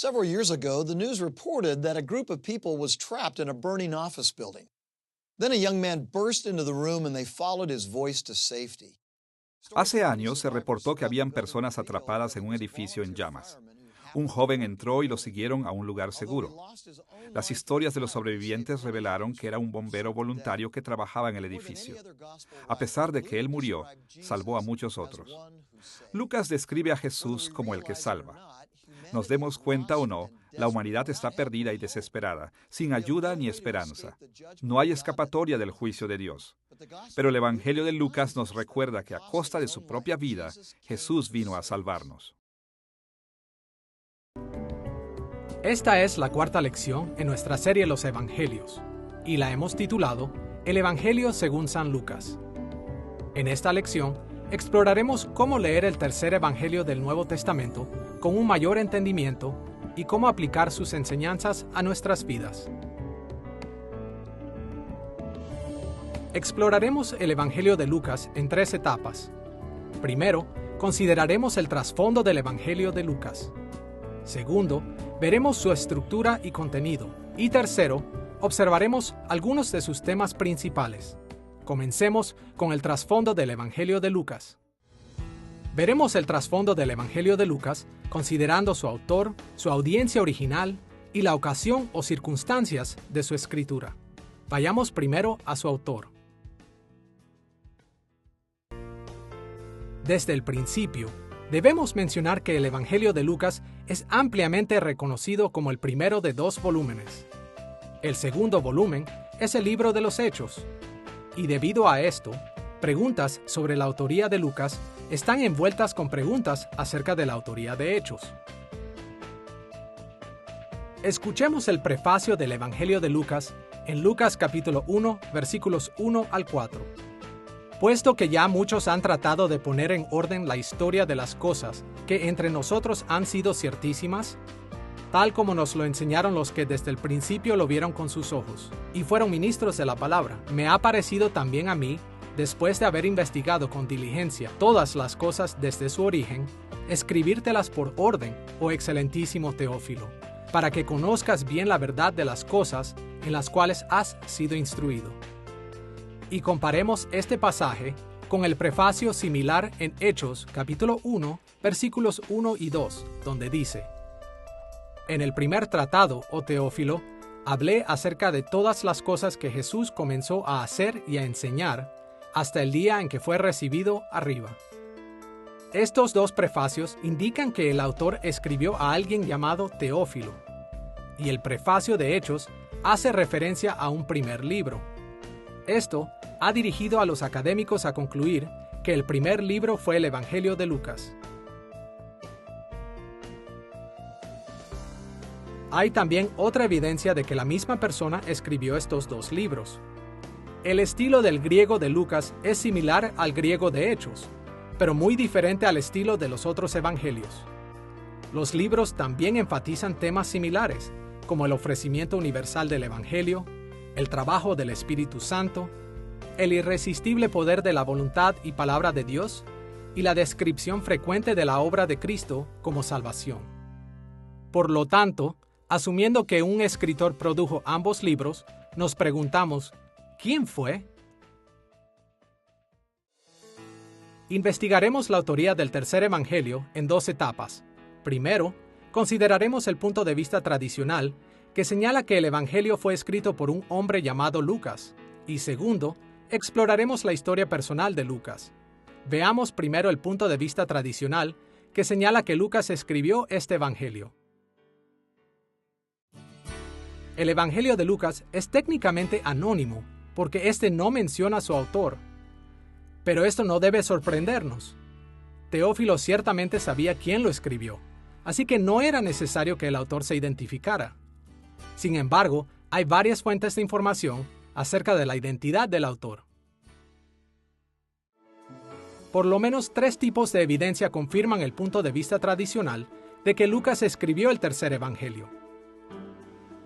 Several years ago, the news reported that a group of people was trapped in a burning office building. Then a young man burst into the room and they followed his voice to safety. Hace años se reportó que habían personas atrapadas en un edificio en llamas. Un joven entró y lo siguieron a un lugar seguro. Las historias de los sobrevivientes revelaron que era un bombero voluntario que trabajaba en el edificio. A pesar de que él murió, salvó a muchos otros. Lucas describe a Jesús como el que salva. Nos demos cuenta o no, la humanidad está perdida y desesperada, sin ayuda ni esperanza. No hay escapatoria del juicio de Dios. Pero el Evangelio de Lucas nos recuerda que a costa de su propia vida, Jesús vino a salvarnos. Esta es la cuarta lección en nuestra serie Los Evangelios, y la hemos titulado El Evangelio según San Lucas. En esta lección, exploraremos cómo leer el tercer Evangelio del Nuevo Testamento con un mayor entendimiento y cómo aplicar sus enseñanzas a nuestras vidas. Exploraremos el Evangelio de Lucas en 3 etapas. Primero, consideraremos el trasfondo del Evangelio de Lucas. Segundo, veremos su estructura y contenido. Y tercero, observaremos algunos de sus temas principales. Comencemos con el trasfondo del Evangelio de Lucas. Veremos el trasfondo del Evangelio de Lucas considerando su autor, su audiencia original y la ocasión o circunstancias de su escritura. Vayamos primero a su autor. Desde el principio, debemos mencionar que el Evangelio de Lucas es ampliamente reconocido como el primero de 2 volúmenes. El segundo volumen es el libro de los Hechos, y debido a esto, preguntas sobre la autoría de Lucas están envueltas con preguntas acerca de la autoría de Hechos. Escuchemos el prefacio del Evangelio de Lucas en Lucas capítulo 1, versículos 1 al 4. Puesto que ya muchos han tratado de poner en orden la historia de las cosas que entre nosotros han sido ciertísimas, tal como nos lo enseñaron los que desde el principio lo vieron con sus ojos, y fueron ministros de la palabra, me ha parecido también a mí, después de haber investigado con diligencia todas las cosas desde su origen, escribírtelas por orden, oh excelentísimo Teófilo, para que conozcas bien la verdad de las cosas en las cuales has sido instruido. Y comparemos este pasaje con el prefacio similar en Hechos, capítulo 1, versículos 1 y 2, donde dice: En el primer tratado, oh Teófilo, hablé acerca de todas las cosas que Jesús comenzó a hacer y a enseñar hasta el día en que fue recibido arriba. Estos 2 prefacios indican que el autor escribió a alguien llamado Teófilo, y el prefacio de Hechos hace referencia a un primer libro. Esto ha dirigido a los académicos a concluir que el primer libro fue el Evangelio de Lucas. Hay también otra evidencia de que la misma persona escribió estos 2 libros. El estilo del griego de Lucas es similar al griego de Hechos, pero muy diferente al estilo de los otros evangelios. Los libros también enfatizan temas similares, como el ofrecimiento universal del Evangelio, el trabajo del Espíritu Santo, el irresistible poder de la voluntad y palabra de Dios, y la descripción frecuente de la obra de Cristo como salvación. Por lo tanto, asumiendo que un escritor produjo ambos libros, nos preguntamos, ¿quién fue? Investigaremos la autoría del tercer evangelio en 2 etapas. Primero, consideraremos el punto de vista tradicional, que señala que el evangelio fue escrito por un hombre llamado Lucas. Y segundo, exploraremos la historia personal de Lucas. Veamos primero el punto de vista tradicional, que señala que Lucas escribió este evangelio. El Evangelio de Lucas es técnicamente anónimo, porque este no menciona a su autor. Pero esto no debe sorprendernos. Teófilo ciertamente sabía quién lo escribió, así que no era necesario que el autor se identificara. Sin embargo, hay varias fuentes de información acerca de la identidad del autor. Por lo menos 3 tipos de evidencia confirman el punto de vista tradicional de que Lucas escribió el tercer evangelio.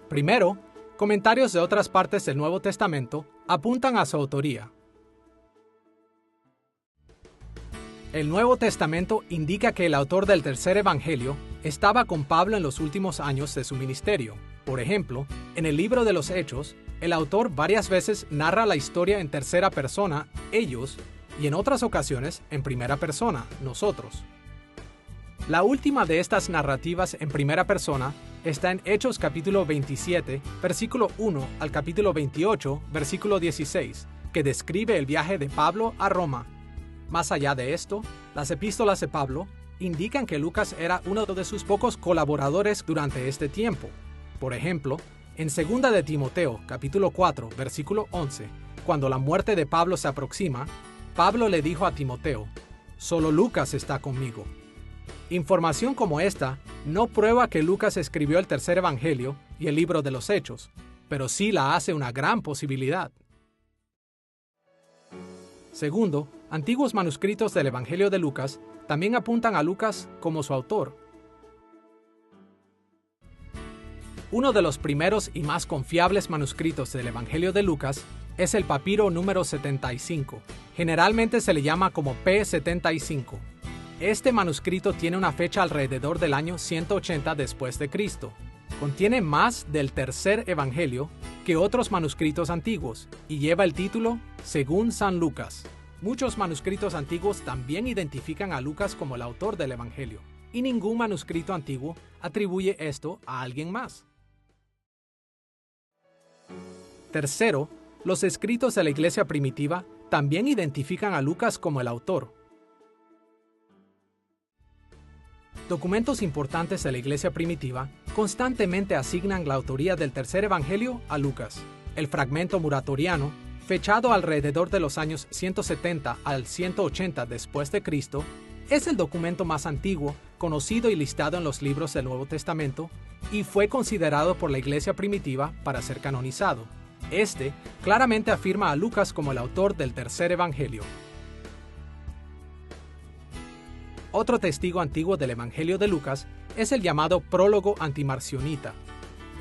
Primero, comentarios de otras partes del Nuevo Testamento apuntan a su autoría. El Nuevo Testamento indica que el autor del tercer evangelio estaba con Pablo en los últimos años de su ministerio. Por ejemplo, en el libro de los Hechos, el autor varias veces narra la historia en tercera persona, ellos, y en otras ocasiones en primera persona, nosotros. La última de estas narrativas en primera persona está en Hechos capítulo 27, versículo 1 al capítulo 28, versículo 16, que describe el viaje de Pablo a Roma. Más allá de esto, las epístolas de Pablo indican que Lucas era uno de sus pocos colaboradores durante este tiempo. Por ejemplo, en 2 de Timoteo, capítulo 4, versículo 11, cuando la muerte de Pablo se aproxima, Pablo le dijo a Timoteo, «Solo Lucas está conmigo». Información como esta no prueba que Lucas escribió el tercer evangelio y el libro de los Hechos, pero sí la hace una gran posibilidad. Segundo, antiguos manuscritos del Evangelio de Lucas también apuntan a Lucas como su autor. Uno de los primeros y más confiables manuscritos del Evangelio de Lucas es el papiro número 75. Generalmente se le llama como P75. Este manuscrito tiene una fecha alrededor del año 180 después de Cristo. Contiene más del tercer evangelio que otros manuscritos antiguos y lleva el título Según San Lucas. Muchos manuscritos antiguos también identifican a Lucas como el autor del evangelio, y ningún manuscrito antiguo atribuye esto a alguien más. Tercero, los escritos de la iglesia primitiva también identifican a Lucas como el autor. Documentos importantes de la iglesia primitiva constantemente asignan la autoría del tercer evangelio a Lucas. El fragmento muratoriano, fechado alrededor de los años 170 al 180 después de Cristo, es el documento más antiguo, conocido y listado en los libros del Nuevo Testamento, y fue considerado por la iglesia primitiva para ser canonizado. Este claramente afirma a Lucas como el autor del tercer evangelio. Otro testigo antiguo del Evangelio de Lucas es el llamado Prólogo antimarcionita,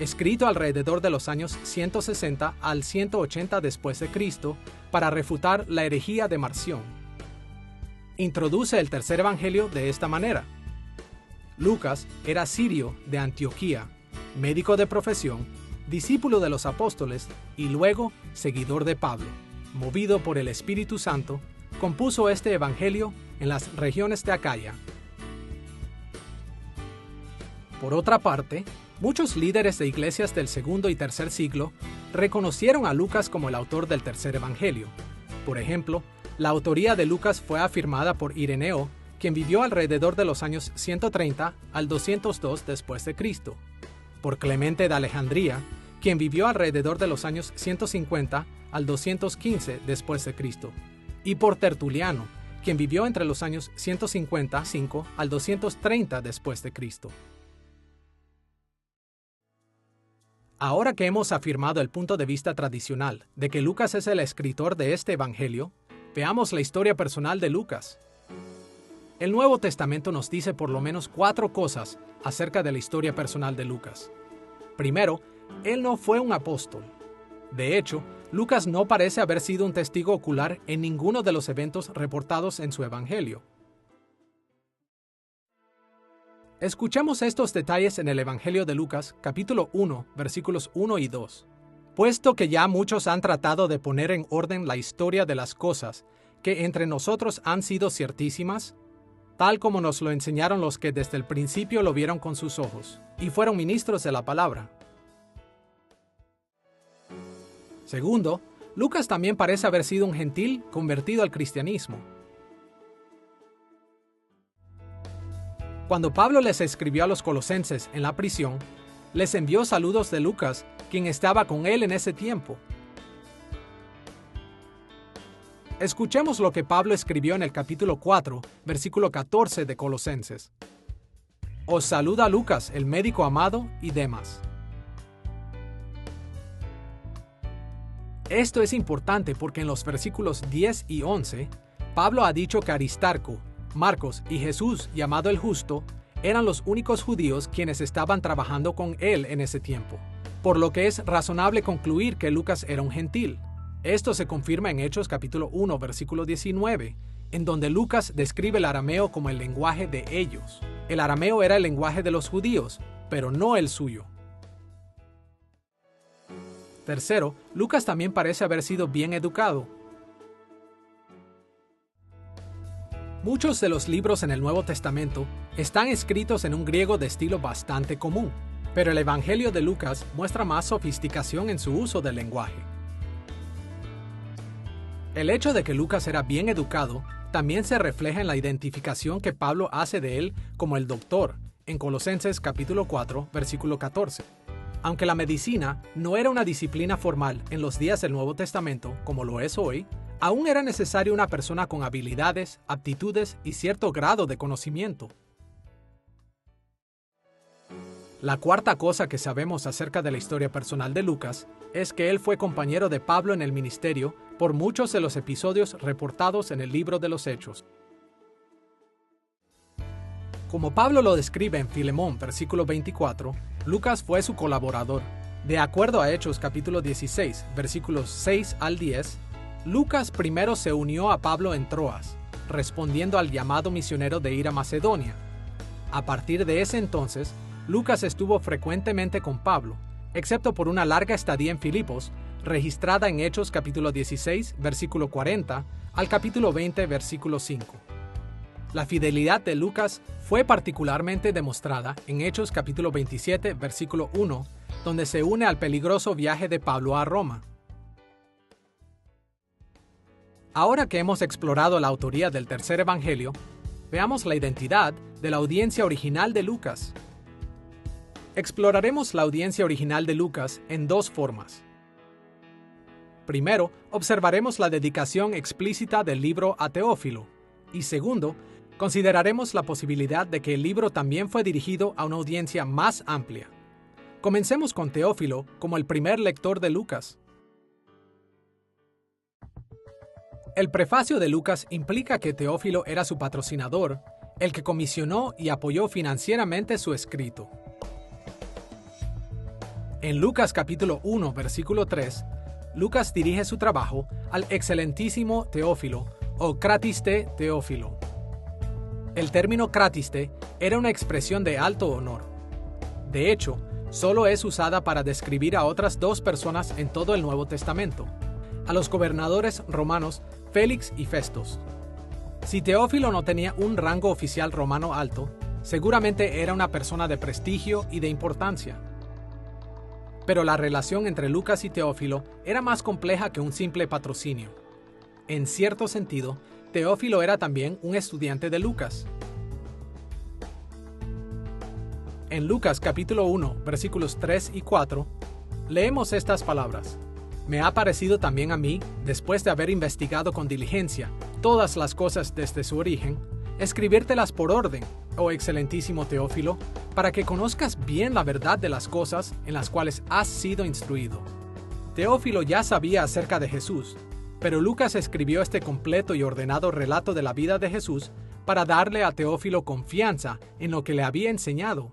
escrito alrededor de los años 160 al 180 después de Cristo para refutar la herejía de Marción. Introduce el tercer evangelio de esta manera. Lucas era sirio de Antioquía, médico de profesión, discípulo de los apóstoles y luego seguidor de Pablo. Movido por el Espíritu Santo, compuso este evangelio en las regiones de Acaya. Por otra parte, muchos líderes de iglesias del segundo y tercer siglo reconocieron a Lucas como el autor del tercer evangelio. Por ejemplo, la autoría de Lucas fue afirmada por Ireneo, quien vivió alrededor de los años 130 al 202 después de Cristo, por Clemente de Alejandría, quien vivió alrededor de los años 150 al 215 después de Cristo, y por Tertuliano, quien vivió entre los años 155 al 230 después de Cristo. Ahora que hemos afirmado el punto de vista tradicional de que Lucas es el escritor de este evangelio, veamos la historia personal de Lucas. El Nuevo Testamento nos dice por lo menos 4 cosas acerca de la historia personal de Lucas. Primero, él no fue un apóstol. De hecho, Lucas no parece haber sido un testigo ocular en ninguno de los eventos reportados en su evangelio. Escuchemos estos detalles en el Evangelio de Lucas, capítulo 1, versículos 1 y 2. Puesto que ya muchos han tratado de poner en orden la historia de las cosas que entre nosotros han sido ciertísimas, tal como nos lo enseñaron los que desde el principio lo vieron con sus ojos, y fueron ministros de la palabra. Segundo, Lucas también parece haber sido un gentil convertido al cristianismo. Cuando Pablo les escribió a los colosenses en la prisión, les envió saludos de Lucas, quien estaba con él en ese tiempo. Escuchemos lo que Pablo escribió en el capítulo 4, versículo 14 de Colosenses. Os saluda Lucas, el médico amado, y Demas. Esto es importante porque en los versículos 10 y 11, Pablo ha dicho que Aristarco, Marcos y Jesús, llamado el Justo, eran los únicos judíos quienes estaban trabajando con él en ese tiempo, por lo que es razonable concluir que Lucas era un gentil. Esto se confirma en Hechos capítulo 1, versículo 19, en donde Lucas describe el arameo como el lenguaje de ellos. El arameo era el lenguaje de los judíos, pero no el suyo. Tercero, Lucas también parece haber sido bien educado. Muchos de los libros en el Nuevo Testamento están escritos en un griego de estilo bastante común, pero el Evangelio de Lucas muestra más sofisticación en su uso del lenguaje. El hecho de que Lucas era bien educado también se refleja en la identificación que Pablo hace de él como el doctor, en Colosenses capítulo 4, versículo 14. Aunque la medicina no era una disciplina formal en los días del Nuevo Testamento, como lo es hoy, aún era necesaria una persona con habilidades, aptitudes y cierto grado de conocimiento. La cuarta cosa que sabemos acerca de la historia personal de Lucas es que él fue compañero de Pablo en el ministerio por muchos de los episodios reportados en el libro de los Hechos. Como Pablo lo describe en Filemón, versículo 24, Lucas fue su colaborador. De acuerdo a Hechos capítulo 16, versículos 6 al 10, Lucas primero se unió a Pablo en Troas, respondiendo al llamado misionero de ir a Macedonia. A partir de ese entonces, Lucas estuvo frecuentemente con Pablo, excepto por una larga estadía en Filipos, registrada en Hechos capítulo 16, versículo 40, al capítulo 20, versículo 5. La fidelidad de Lucas fue particularmente demostrada en Hechos capítulo 27, versículo 1, donde se une al peligroso viaje de Pablo a Roma. Ahora que hemos explorado la autoría del tercer evangelio, veamos la identidad de la audiencia original de Lucas. Exploraremos la audiencia original de Lucas en dos formas. Primero, observaremos la dedicación explícita del libro a Teófilo, y segundo, consideraremos la posibilidad de que el libro también fue dirigido a una audiencia más amplia. Comencemos con Teófilo como el primer lector de Lucas. El prefacio de Lucas implica que Teófilo era su patrocinador, el que comisionó y apoyó financieramente su escrito. En Lucas capítulo 1, versículo 3, Lucas dirige su trabajo al excelentísimo Teófilo, o Cratiste Teófilo. El término Cratiste era una expresión de alto honor. De hecho, solo es usada para describir a otras dos personas en todo el Nuevo Testamento, a los gobernadores romanos Félix y Festos. Si Teófilo no tenía un rango oficial romano alto, seguramente era una persona de prestigio y de importancia. Pero la relación entre Lucas y Teófilo era más compleja que un simple patrocinio. En cierto sentido, Teófilo era también un estudiante de Lucas. En Lucas capítulo 1, versículos 3 y 4, leemos estas palabras. Me ha parecido también a mí, después de haber investigado con diligencia todas las cosas desde su origen, escribírtelas por orden, oh excelentísimo Teófilo, para que conozcas bien la verdad de las cosas en las cuales has sido instruido. Teófilo ya sabía acerca de Jesús, pero Lucas escribió este completo y ordenado relato de la vida de Jesús para darle a Teófilo confianza en lo que le había enseñado.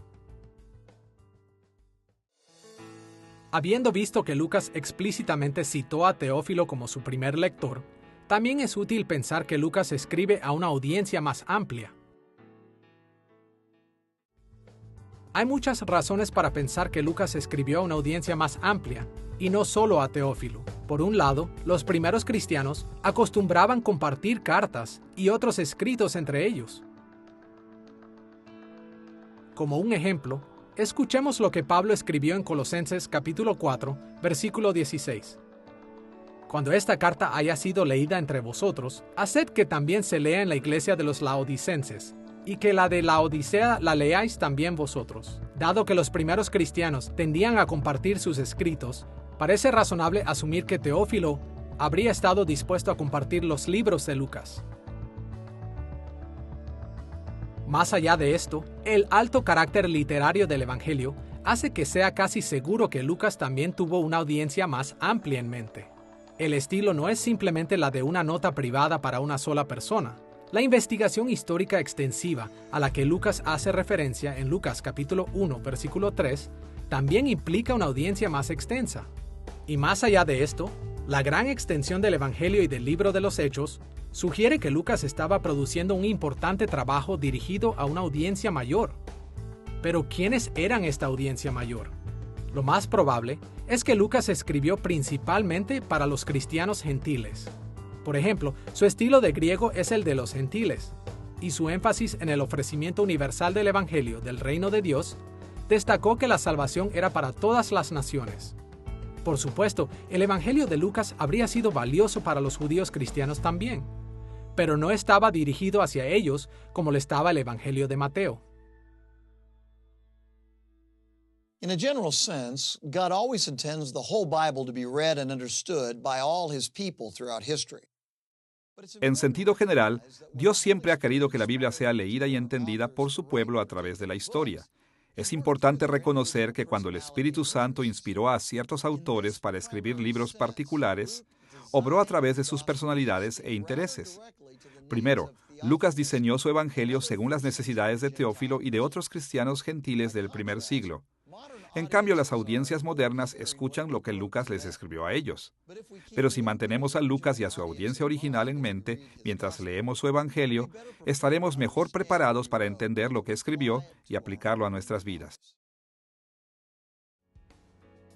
Habiendo visto que Lucas explícitamente citó a Teófilo como su primer lector, también es útil pensar que Lucas escribe a una audiencia más amplia. Hay muchas razones para pensar que Lucas escribió a una audiencia más amplia, y no solo a Teófilo. Por un lado, los primeros cristianos acostumbraban compartir cartas y otros escritos entre ellos. Como un ejemplo, escuchemos lo que Pablo escribió en Colosenses capítulo 4, versículo 16. Cuando esta carta haya sido leída entre vosotros, haced que también se lea en la iglesia de los laodicenses, y que la de Laodicea la leáis también vosotros. Dado que los primeros cristianos tendían a compartir sus escritos, parece razonable asumir que Teófilo habría estado dispuesto a compartir los libros de Lucas. Más allá de esto, el alto carácter literario del Evangelio hace que sea casi seguro que Lucas también tuvo una audiencia más amplia en mente. El estilo no es simplemente la de una nota privada para una sola persona. La investigación histórica extensiva a la que Lucas hace referencia en Lucas capítulo 1, versículo 3, también implica una audiencia más extensa. Y más allá de esto, La gran extensión del Evangelio y del libro de los Hechos sugiere que Lucas estaba produciendo un importante trabajo dirigido a una audiencia mayor. Pero ¿quiénes eran esta audiencia mayor? Lo más probable es que Lucas escribió principalmente para los cristianos gentiles. Por ejemplo, su estilo de griego es el de los gentiles, y su énfasis en el ofrecimiento universal del Evangelio del reino de Dios destacó que la salvación era para todas las naciones. Por supuesto, el Evangelio de Lucas habría sido valioso para los judíos cristianos también, pero no estaba dirigido hacia ellos como lo estaba el Evangelio de Mateo. In a general sense, God always intends the whole Bible to be read and understood by all His people throughout history. En sentido general, Dios siempre ha querido que la Biblia sea leída y entendida por su pueblo a través de la historia. Es importante reconocer que cuando el Espíritu Santo inspiró a ciertos autores para escribir libros particulares, obró a través de sus personalidades e intereses. Primero, Lucas diseñó su evangelio según las necesidades de Teófilo y de otros cristianos gentiles del primer siglo. En cambio, las audiencias modernas escuchan lo que Lucas les escribió a ellos. Pero si mantenemos a Lucas y a su audiencia original en mente mientras leemos su evangelio, estaremos mejor preparados para entender lo que escribió y aplicarlo a nuestras vidas.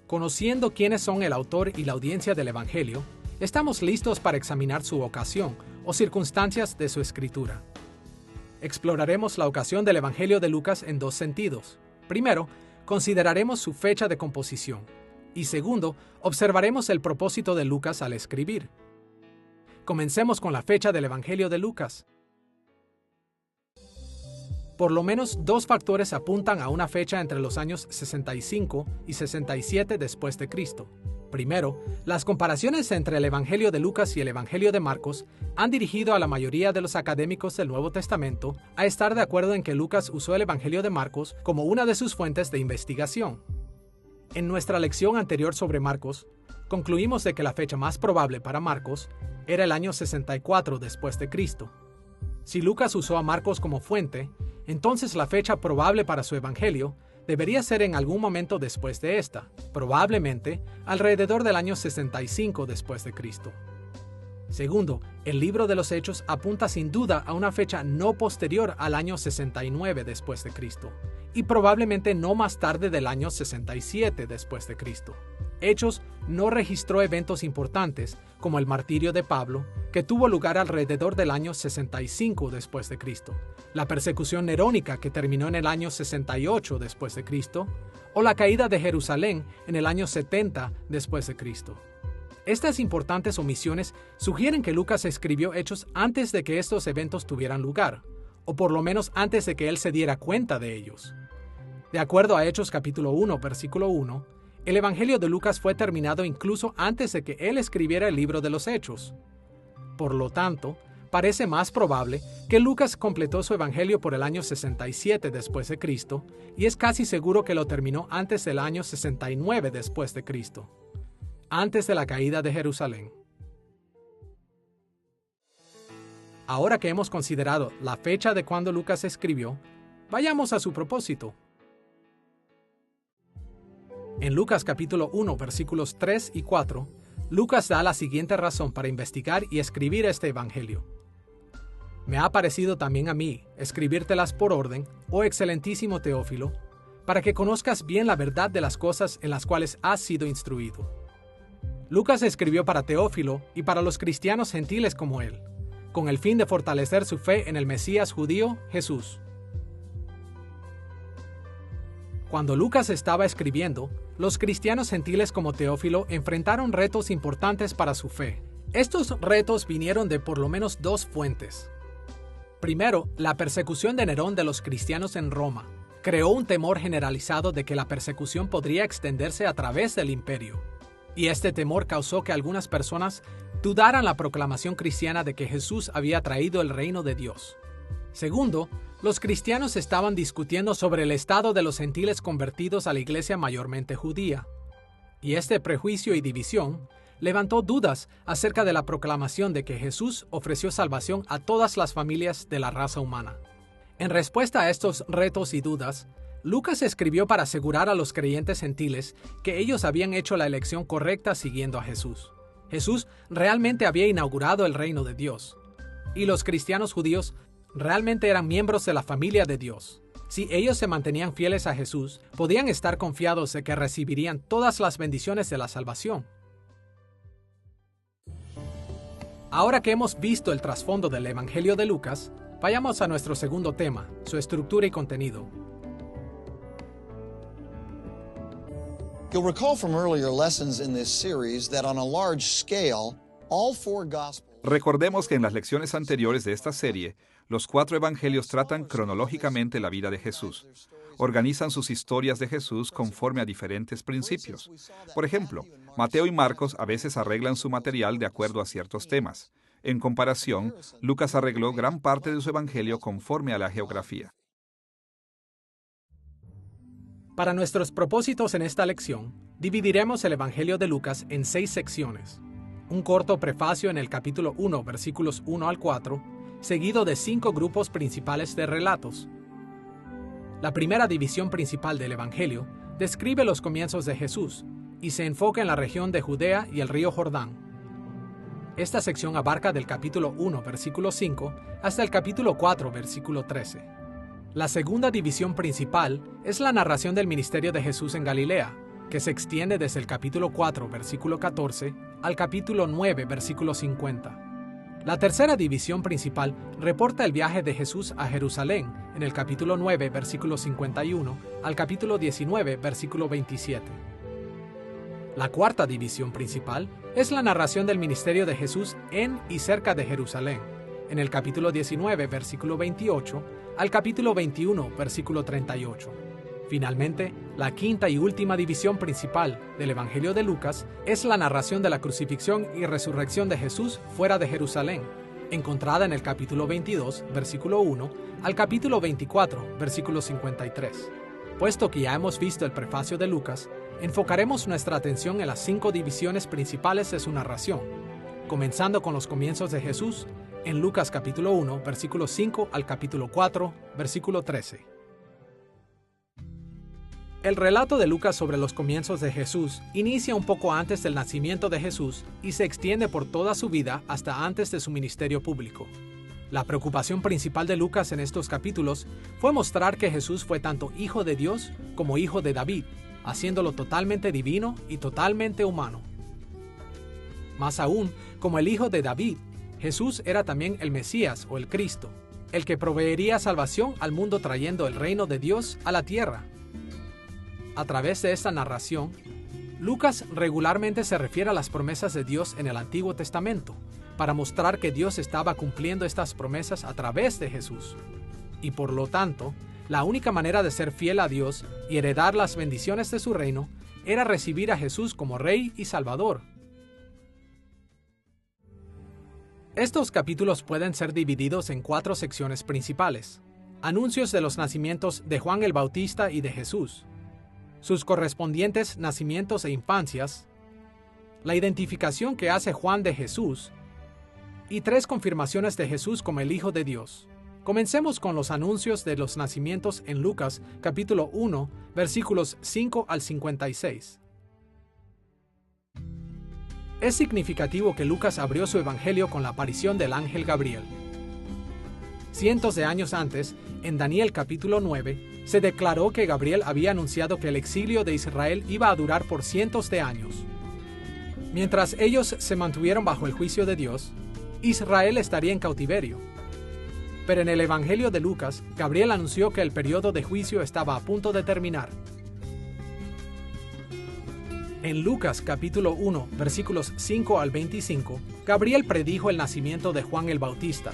Conociendo quiénes son el autor y la audiencia del evangelio, estamos listos para examinar su ocasión o circunstancias de su escritura. Exploraremos la ocasión del evangelio de Lucas en dos sentidos. Primero, consideraremos su fecha de composición. Y segundo, observaremos el propósito de Lucas al escribir. Comencemos con la fecha del Evangelio de Lucas. Por lo menos dos factores apuntan a una fecha entre los años 65 y 67 después de Cristo. Primero, las comparaciones entre el Evangelio de Lucas y el Evangelio de Marcos han dirigido a la mayoría de los académicos del Nuevo Testamento a estar de acuerdo en que Lucas usó el Evangelio de Marcos como una de sus fuentes de investigación. En nuestra lección anterior sobre Marcos, concluimos de que la fecha más probable para Marcos era el año 64 después de Cristo. Si Lucas usó a Marcos como fuente, entonces la fecha probable para su Evangelio debería ser en algún momento después de esta, probablemente alrededor del año 65 después de Cristo. Segundo, el libro de los Hechos apunta sin duda a una fecha no posterior al año 69 después de Cristo, y probablemente no más tarde del año 67 después de Cristo. Hechos no registró eventos importantes, como el martirio de Pablo, que tuvo lugar alrededor del año 65 después de Cristo, la persecución nerónica que terminó en el año 68 después de Cristo, o la caída de Jerusalén en el año 70 después de Cristo. Estas importantes omisiones sugieren que Lucas escribió Hechos antes de que estos eventos tuvieran lugar, o por lo menos antes de que él se diera cuenta de ellos. De acuerdo a Hechos capítulo 1, versículo 1, el Evangelio de Lucas fue terminado incluso antes de que él escribiera el libro de los Hechos. Por lo tanto, parece más probable que Lucas completó su Evangelio por el año 67 después de Cristo, y es casi seguro que lo terminó antes del año 69 después de Cristo, antes de la caída de Jerusalén. Ahora que hemos considerado la fecha de cuando Lucas escribió, vayamos a su propósito. En Lucas capítulo 1, versículos 3 y 4, Lucas da la siguiente razón para investigar y escribir este evangelio. Me ha parecido también a mí escribírtelas por orden, oh excelentísimo Teófilo, para que conozcas bien la verdad de las cosas en las cuales has sido instruido. Lucas escribió para Teófilo y para los cristianos gentiles como él, con el fin de fortalecer su fe en el Mesías judío, Jesús. Cuando Lucas estaba escribiendo, los cristianos gentiles como Teófilo enfrentaron retos importantes para su fe. Estos retos vinieron de por lo menos dos fuentes. Primero, la persecución de Nerón de los cristianos en Roma creó un temor generalizado de que la persecución podría extenderse a través del imperio. Y este temor causó que algunas personas dudaran la proclamación cristiana de que Jesús había traído el reino de Dios. Segundo, los cristianos estaban discutiendo sobre el estado de los gentiles convertidos a la iglesia mayormente judía. Y este prejuicio y división levantó dudas acerca de la proclamación de que Jesús ofreció salvación a todas las familias de la raza humana. En respuesta a estos retos y dudas, Lucas escribió para asegurar a los creyentes gentiles que ellos habían hecho la elección correcta siguiendo a Jesús. Jesús realmente había inaugurado el reino de Dios. Y los cristianos judíos realmente eran miembros de la familia de Dios. Si ellos se mantenían fieles a Jesús, podían estar confiados de que recibirían todas las bendiciones de la salvación. Ahora que hemos visto el trasfondo del Evangelio de Lucas, vayamos a nuestro segundo tema, su estructura y contenido. You'll recall from earlier lessons in this series that on a large scale, all four Gospels. Recordemos que en las lecciones anteriores de esta serie, los 4 evangelios tratan cronológicamente la vida de Jesús. Organizan sus historias de Jesús conforme a diferentes principios. Por ejemplo, Mateo y Marcos a veces arreglan su material de acuerdo a ciertos temas. En comparación, Lucas arregló gran parte de su evangelio conforme a la geografía. Para nuestros propósitos en esta lección, dividiremos el Evangelio de Lucas en 6 secciones. Un corto prefacio en el capítulo 1, versículos 1 al 4, seguido de 5 grupos principales de relatos. La primera división principal del Evangelio describe los comienzos de Jesús y se enfoca en la región de Judea y el río Jordán. Esta sección abarca del capítulo 1, versículo 5, hasta el capítulo 4, versículo 13. La segunda división principal es la narración del ministerio de Jesús en Galilea, que se extiende desde el capítulo 4, versículo 14, al capítulo 9, versículo 50. La tercera división principal reporta el viaje de Jesús a Jerusalén, en el capítulo 9, versículo 51, al capítulo 19, versículo 27. La cuarta división principal es la narración del ministerio de Jesús en y cerca de Jerusalén, en el capítulo 19, versículo 28, al capítulo 21, versículo 38. Finalmente, la quinta y última división principal del Evangelio de Lucas es la narración de la crucifixión y resurrección de Jesús fuera de Jerusalén, encontrada en el capítulo 22, versículo 1, al capítulo 24, versículo 53. Puesto que ya hemos visto el prefacio de Lucas, enfocaremos nuestra atención en las 5 divisiones principales de su narración, comenzando con los comienzos de Jesús en Lucas capítulo 1, versículo 5 al capítulo 4, versículo 13. El relato de Lucas sobre los comienzos de Jesús inicia un poco antes del nacimiento de Jesús y se extiende por toda su vida hasta antes de su ministerio público. La preocupación principal de Lucas en estos capítulos fue mostrar que Jesús fue tanto hijo de Dios como hijo de David, haciéndolo totalmente divino y totalmente humano. Más aún, como el hijo de David, Jesús era también el Mesías o el Cristo, el que proveería salvación al mundo trayendo el reino de Dios a la tierra. A través de esta narración, Lucas regularmente se refiere a las promesas de Dios en el Antiguo Testamento, para mostrar que Dios estaba cumpliendo estas promesas a través de Jesús. Y por lo tanto, la única manera de ser fiel a Dios y heredar las bendiciones de su reino era recibir a Jesús como Rey y Salvador. Estos capítulos pueden ser divididos en 4 secciones principales: anuncios de los nacimientos de Juan el Bautista y de Jesús, sus correspondientes nacimientos e infancias, la identificación que hace Juan de Jesús, y 3 confirmaciones de Jesús como el Hijo de Dios. Comencemos con los anuncios de los nacimientos en Lucas, capítulo 1, versículos 5 al 56. Es significativo que Lucas abrió su evangelio con la aparición del ángel Gabriel. Cientos de años antes, en Daniel capítulo 9, se declaró que Gabriel había anunciado que el exilio de Israel iba a durar por cientos de años. Mientras ellos se mantuvieron bajo el juicio de Dios, Israel estaría en cautiverio. Pero en el Evangelio de Lucas, Gabriel anunció que el periodo de juicio estaba a punto de terminar. En Lucas capítulo 1, versículos 5 al 25, Gabriel predijo el nacimiento de Juan el Bautista,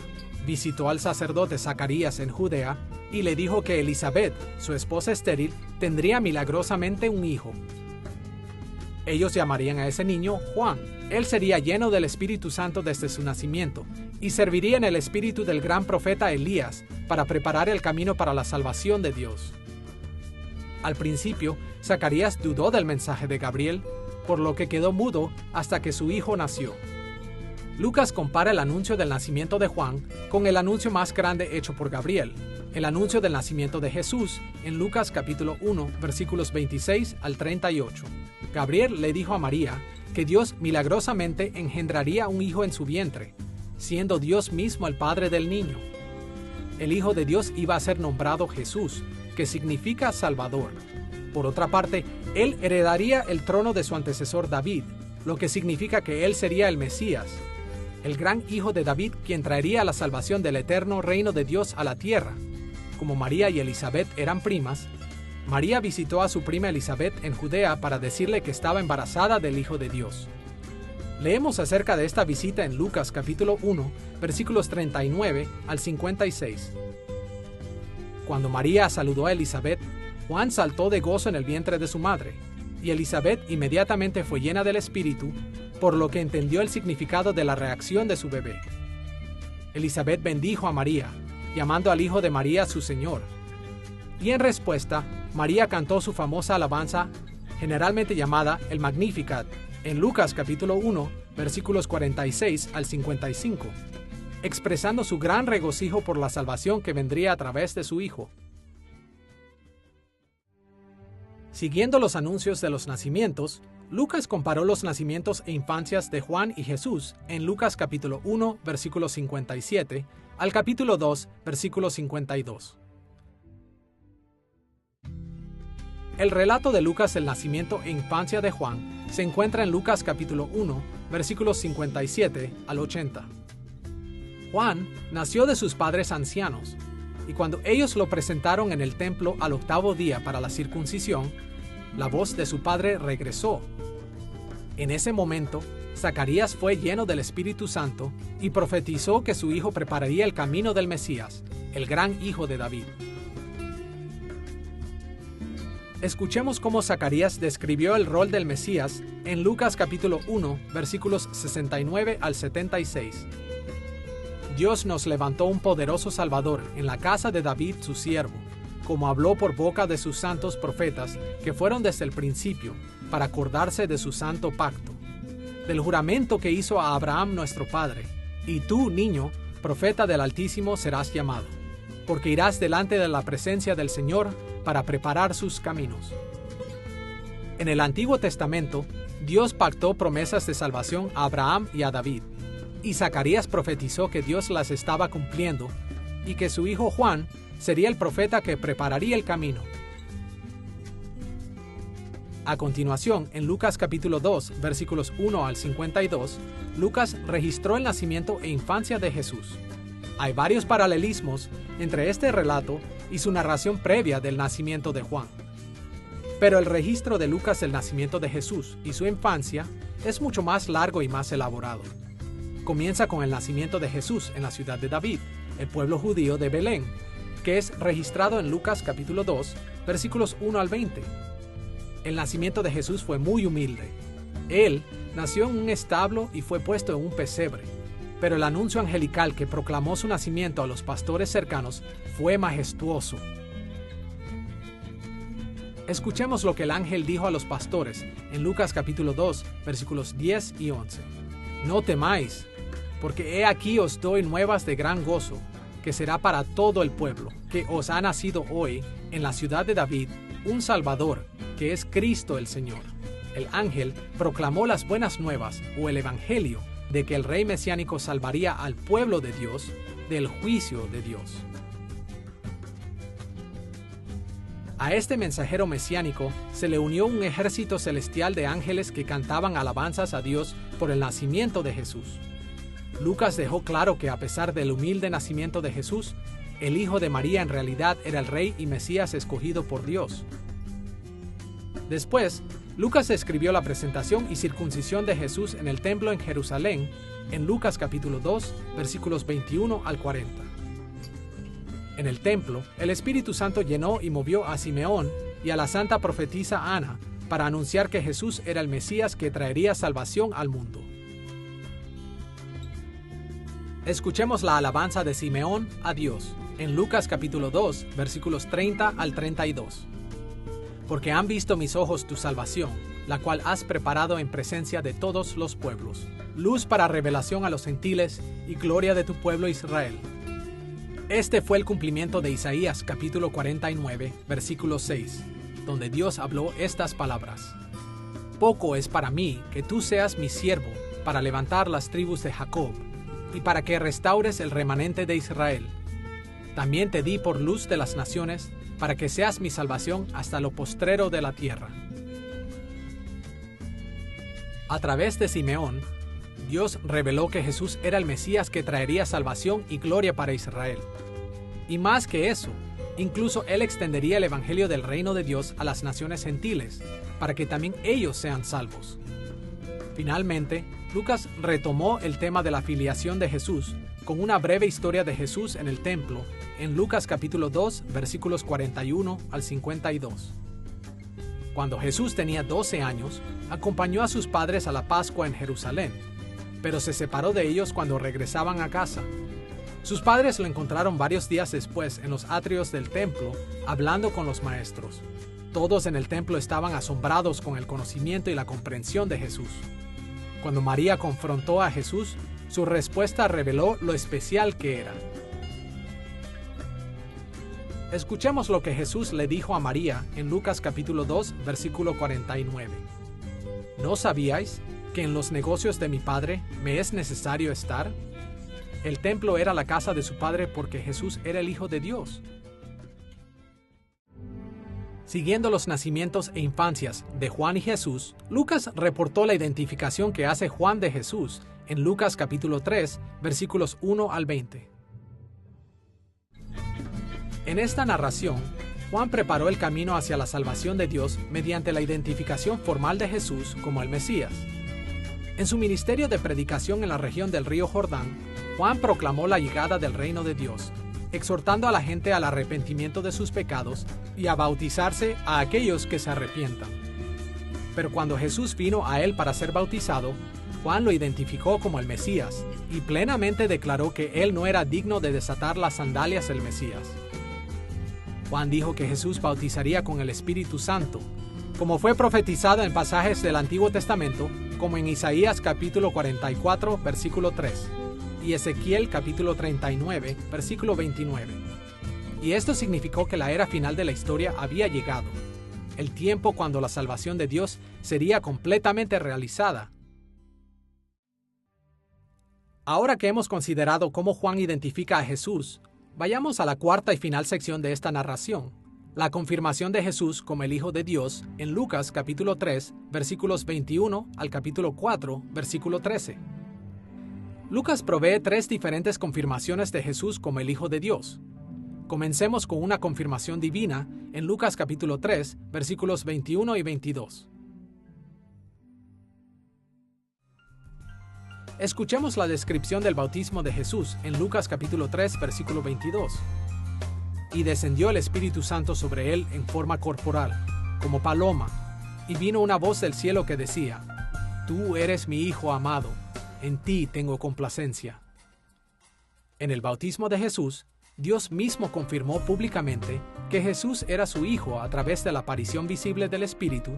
visitó al sacerdote Zacarías en Judea y le dijo que Elizabeth, su esposa estéril, tendría milagrosamente un hijo. Ellos llamarían a ese niño Juan. Él sería lleno del Espíritu Santo desde su nacimiento y serviría en el espíritu del gran profeta Elías para preparar el camino para la salvación de Dios. Al principio, Zacarías dudó del mensaje de Gabriel, por lo que quedó mudo hasta que su hijo nació. Lucas compara el anuncio del nacimiento de Juan con el anuncio más grande hecho por Gabriel, el anuncio del nacimiento de Jesús, en Lucas capítulo 1, versículos 26 al 38. Gabriel le dijo a María que Dios milagrosamente engendraría un hijo en su vientre, siendo Dios mismo el padre del niño. El Hijo de Dios iba a ser nombrado Jesús, que significa Salvador. Por otra parte, él heredaría el trono de su antecesor David, lo que significa que él sería el Mesías, el gran hijo de David, quien traería la salvación del eterno reino de Dios a la tierra. Como María y Elizabeth eran primas, María visitó a su prima Elizabeth en Judea para decirle que estaba embarazada del Hijo de Dios. Leemos acerca de esta visita en Lucas capítulo 1, versículos 39 al 56. Cuando María saludó a Elizabeth, Juan saltó de gozo en el vientre de su madre, y Elizabeth inmediatamente fue llena del Espíritu, por lo que entendió el significado de la reacción de su bebé. Elizabeth bendijo a María, llamando al hijo de María su Señor. Y en respuesta, María cantó su famosa alabanza, generalmente llamada el Magnificat, en Lucas capítulo 1, versículos 46 al 55, expresando su gran regocijo por la salvación que vendría a través de su hijo. Siguiendo los anuncios de los nacimientos, Lucas comparó los nacimientos e infancias de Juan y Jesús en Lucas capítulo 1, versículo 57, al capítulo 2, versículo 52. El relato de Lucas del nacimiento e infancia de Juan se encuentra en Lucas capítulo 1, versículos 57 al 80. Juan nació de sus padres ancianos, y cuando ellos lo presentaron en el templo al 8º día para la circuncisión, la voz de su padre regresó. En ese momento, Zacarías fue lleno del Espíritu Santo y profetizó que su hijo prepararía el camino del Mesías, el gran hijo de David. Escuchemos cómo Zacarías describió el rol del Mesías en Lucas capítulo 1, versículos 69 al 76. Dios nos levantó un poderoso Salvador en la casa de David su siervo, como habló por boca de sus santos profetas que fueron desde el principio, para acordarse de su santo pacto, del juramento que hizo a Abraham nuestro padre. Y tú, niño, profeta del Altísimo, serás llamado, porque irás delante de la presencia del Señor para preparar sus caminos. En el Antiguo Testamento, Dios pactó promesas de salvación a Abraham y a David, y Zacarías profetizó que Dios las estaba cumpliendo y que su hijo Juan sería el profeta que prepararía el camino. A continuación, en Lucas capítulo 2, versículos 1 al 52, Lucas registró el nacimiento e infancia de Jesús. Hay varios paralelismos entre este relato y su narración previa del nacimiento de Juan. Pero el registro de Lucas del nacimiento de Jesús y su infancia es mucho más largo y más elaborado. Comienza con el nacimiento de Jesús en la ciudad de David, el pueblo judío de Belén, que es registrado en Lucas capítulo 2, versículos 1 al 20. El nacimiento de Jesús fue muy humilde. Él nació en un establo y fue puesto en un pesebre, pero el anuncio angelical que proclamó su nacimiento a los pastores cercanos fue majestuoso. Escuchemos lo que el ángel dijo a los pastores en Lucas capítulo 2, versículos 10 y 11. No temáis, porque he aquí os doy nuevas de gran gozo, que será para todo el pueblo, que os ha nacido hoy en la ciudad de David un Salvador, que es Cristo el Señor. El ángel proclamó las buenas nuevas, o el Evangelio, de que el rey mesiánico salvaría al pueblo de Dios del juicio de Dios. A este mensajero mesiánico se le unió un ejército celestial de ángeles que cantaban alabanzas a Dios por el nacimiento de Jesús. Lucas dejó claro que a pesar del humilde nacimiento de Jesús, el hijo de María en realidad era el rey y Mesías escogido por Dios. Después, Lucas escribió la presentación y circuncisión de Jesús en el templo en Jerusalén, en Lucas capítulo 2, versículos 21 al 40. En el templo, el Espíritu Santo llenó y movió a Simeón y a la santa profetisa Ana para anunciar que Jesús era el Mesías que traería salvación al mundo. Escuchemos la alabanza de Simeón a Dios en Lucas capítulo 2, versículos 30 al 32. Porque han visto mis ojos tu salvación, la cual has preparado en presencia de todos los pueblos, luz para revelación a los gentiles y gloria de tu pueblo Israel. Este fue el cumplimiento de Isaías capítulo 49, versículo 6, donde Dios habló estas palabras. poco es para mí que tú seas mi siervo para levantar las tribus de Jacob y para que restaures el remanente de Israel. También te di por luz de las naciones, para que seas mi salvación hasta lo postrero de la tierra. A través de Simeón, Dios reveló que Jesús era el Mesías que traería salvación y gloria para Israel. Y más que eso, incluso Él extendería el Evangelio del reino de Dios a las naciones gentiles, para que también ellos sean salvos. Finalmente, Lucas retomó el tema de la filiación de Jesús con una breve historia de Jesús en el templo en Lucas capítulo 2, versículos 41 al 52. Cuando Jesús tenía 12 años, acompañó a sus padres a la Pascua en Jerusalén, pero se separó de ellos cuando regresaban a casa. Sus padres lo encontraron varios días después en los atrios del templo, hablando con los maestros. Todos en el templo estaban asombrados con el conocimiento y la comprensión de Jesús. Cuando María confrontó a Jesús, su respuesta reveló lo especial que era. Escuchemos lo que Jesús le dijo a María en Lucas capítulo 2, versículo 49. ¿No sabíais que en los negocios de mi Padre me es necesario estar? El templo era la casa de su Padre porque Jesús era el Hijo de Dios. Siguiendo los nacimientos e infancias de Juan y Jesús, Lucas reportó la identificación que hace Juan de Jesús en Lucas capítulo 3, versículos 1 al 20. En esta narración, Juan preparó el camino hacia la salvación de Dios mediante la identificación formal de Jesús como el Mesías. En su ministerio de predicación en la región del río Jordán, Juan proclamó la llegada del reino de Dios, exhortando a la gente al arrepentimiento de sus pecados y a bautizarse a aquellos que se arrepientan. Pero cuando Jesús vino a él para ser bautizado, Juan lo identificó como el Mesías y plenamente declaró que él no era digno de desatar las sandalias del Mesías. Juan dijo que Jesús bautizaría con el Espíritu Santo, como fue profetizado en pasajes del Antiguo Testamento, como en Isaías capítulo 44, versículo 3. Y Ezequiel capítulo 39, versículo 29. Y esto significó que la era final de la historia había llegado, el tiempo cuando la salvación de Dios sería completamente realizada. Ahora que hemos considerado cómo Juan identifica a Jesús, vayamos a la cuarta y final sección de esta narración, la confirmación de Jesús como el Hijo de Dios en Lucas capítulo 3, versículos 21 al capítulo 4, versículo 13. Lucas provee 3 diferentes confirmaciones de Jesús como el Hijo de Dios. Comencemos con una confirmación divina en Lucas capítulo 3, versículos 21 y 22. Escuchemos la descripción del bautismo de Jesús en Lucas capítulo 3, versículo 22. Y descendió el Espíritu Santo sobre él en forma corporal, como paloma, y vino una voz del cielo que decía: Tú eres mi Hijo amado, en ti tengo complacencia. En el bautismo de Jesús, Dios mismo confirmó públicamente que Jesús era su Hijo a través de la aparición visible del Espíritu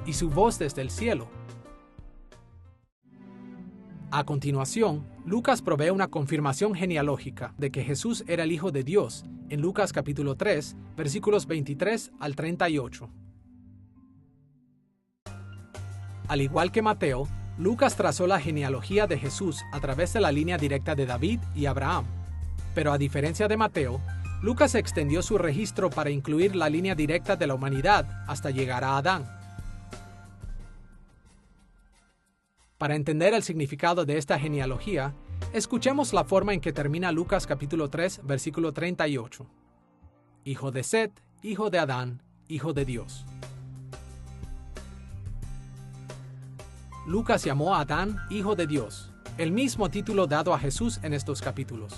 y su voz desde el cielo. A continuación, Lucas provee una confirmación genealógica de que Jesús era el Hijo de Dios en Lucas capítulo 3, versículos 23 al 38. Al igual que Mateo, Lucas trazó la genealogía de Jesús a través de la línea directa de David y Abraham. Pero a diferencia de Mateo, Lucas extendió su registro para incluir la línea directa de la humanidad hasta llegar a Adán. Para entender el significado de esta genealogía, escuchemos la forma en que termina Lucas capítulo 3, versículo 38. Hijo de Set, hijo de Adán, hijo de Dios. Lucas llamó a Adán Hijo de Dios, el mismo título dado a Jesús en estos capítulos.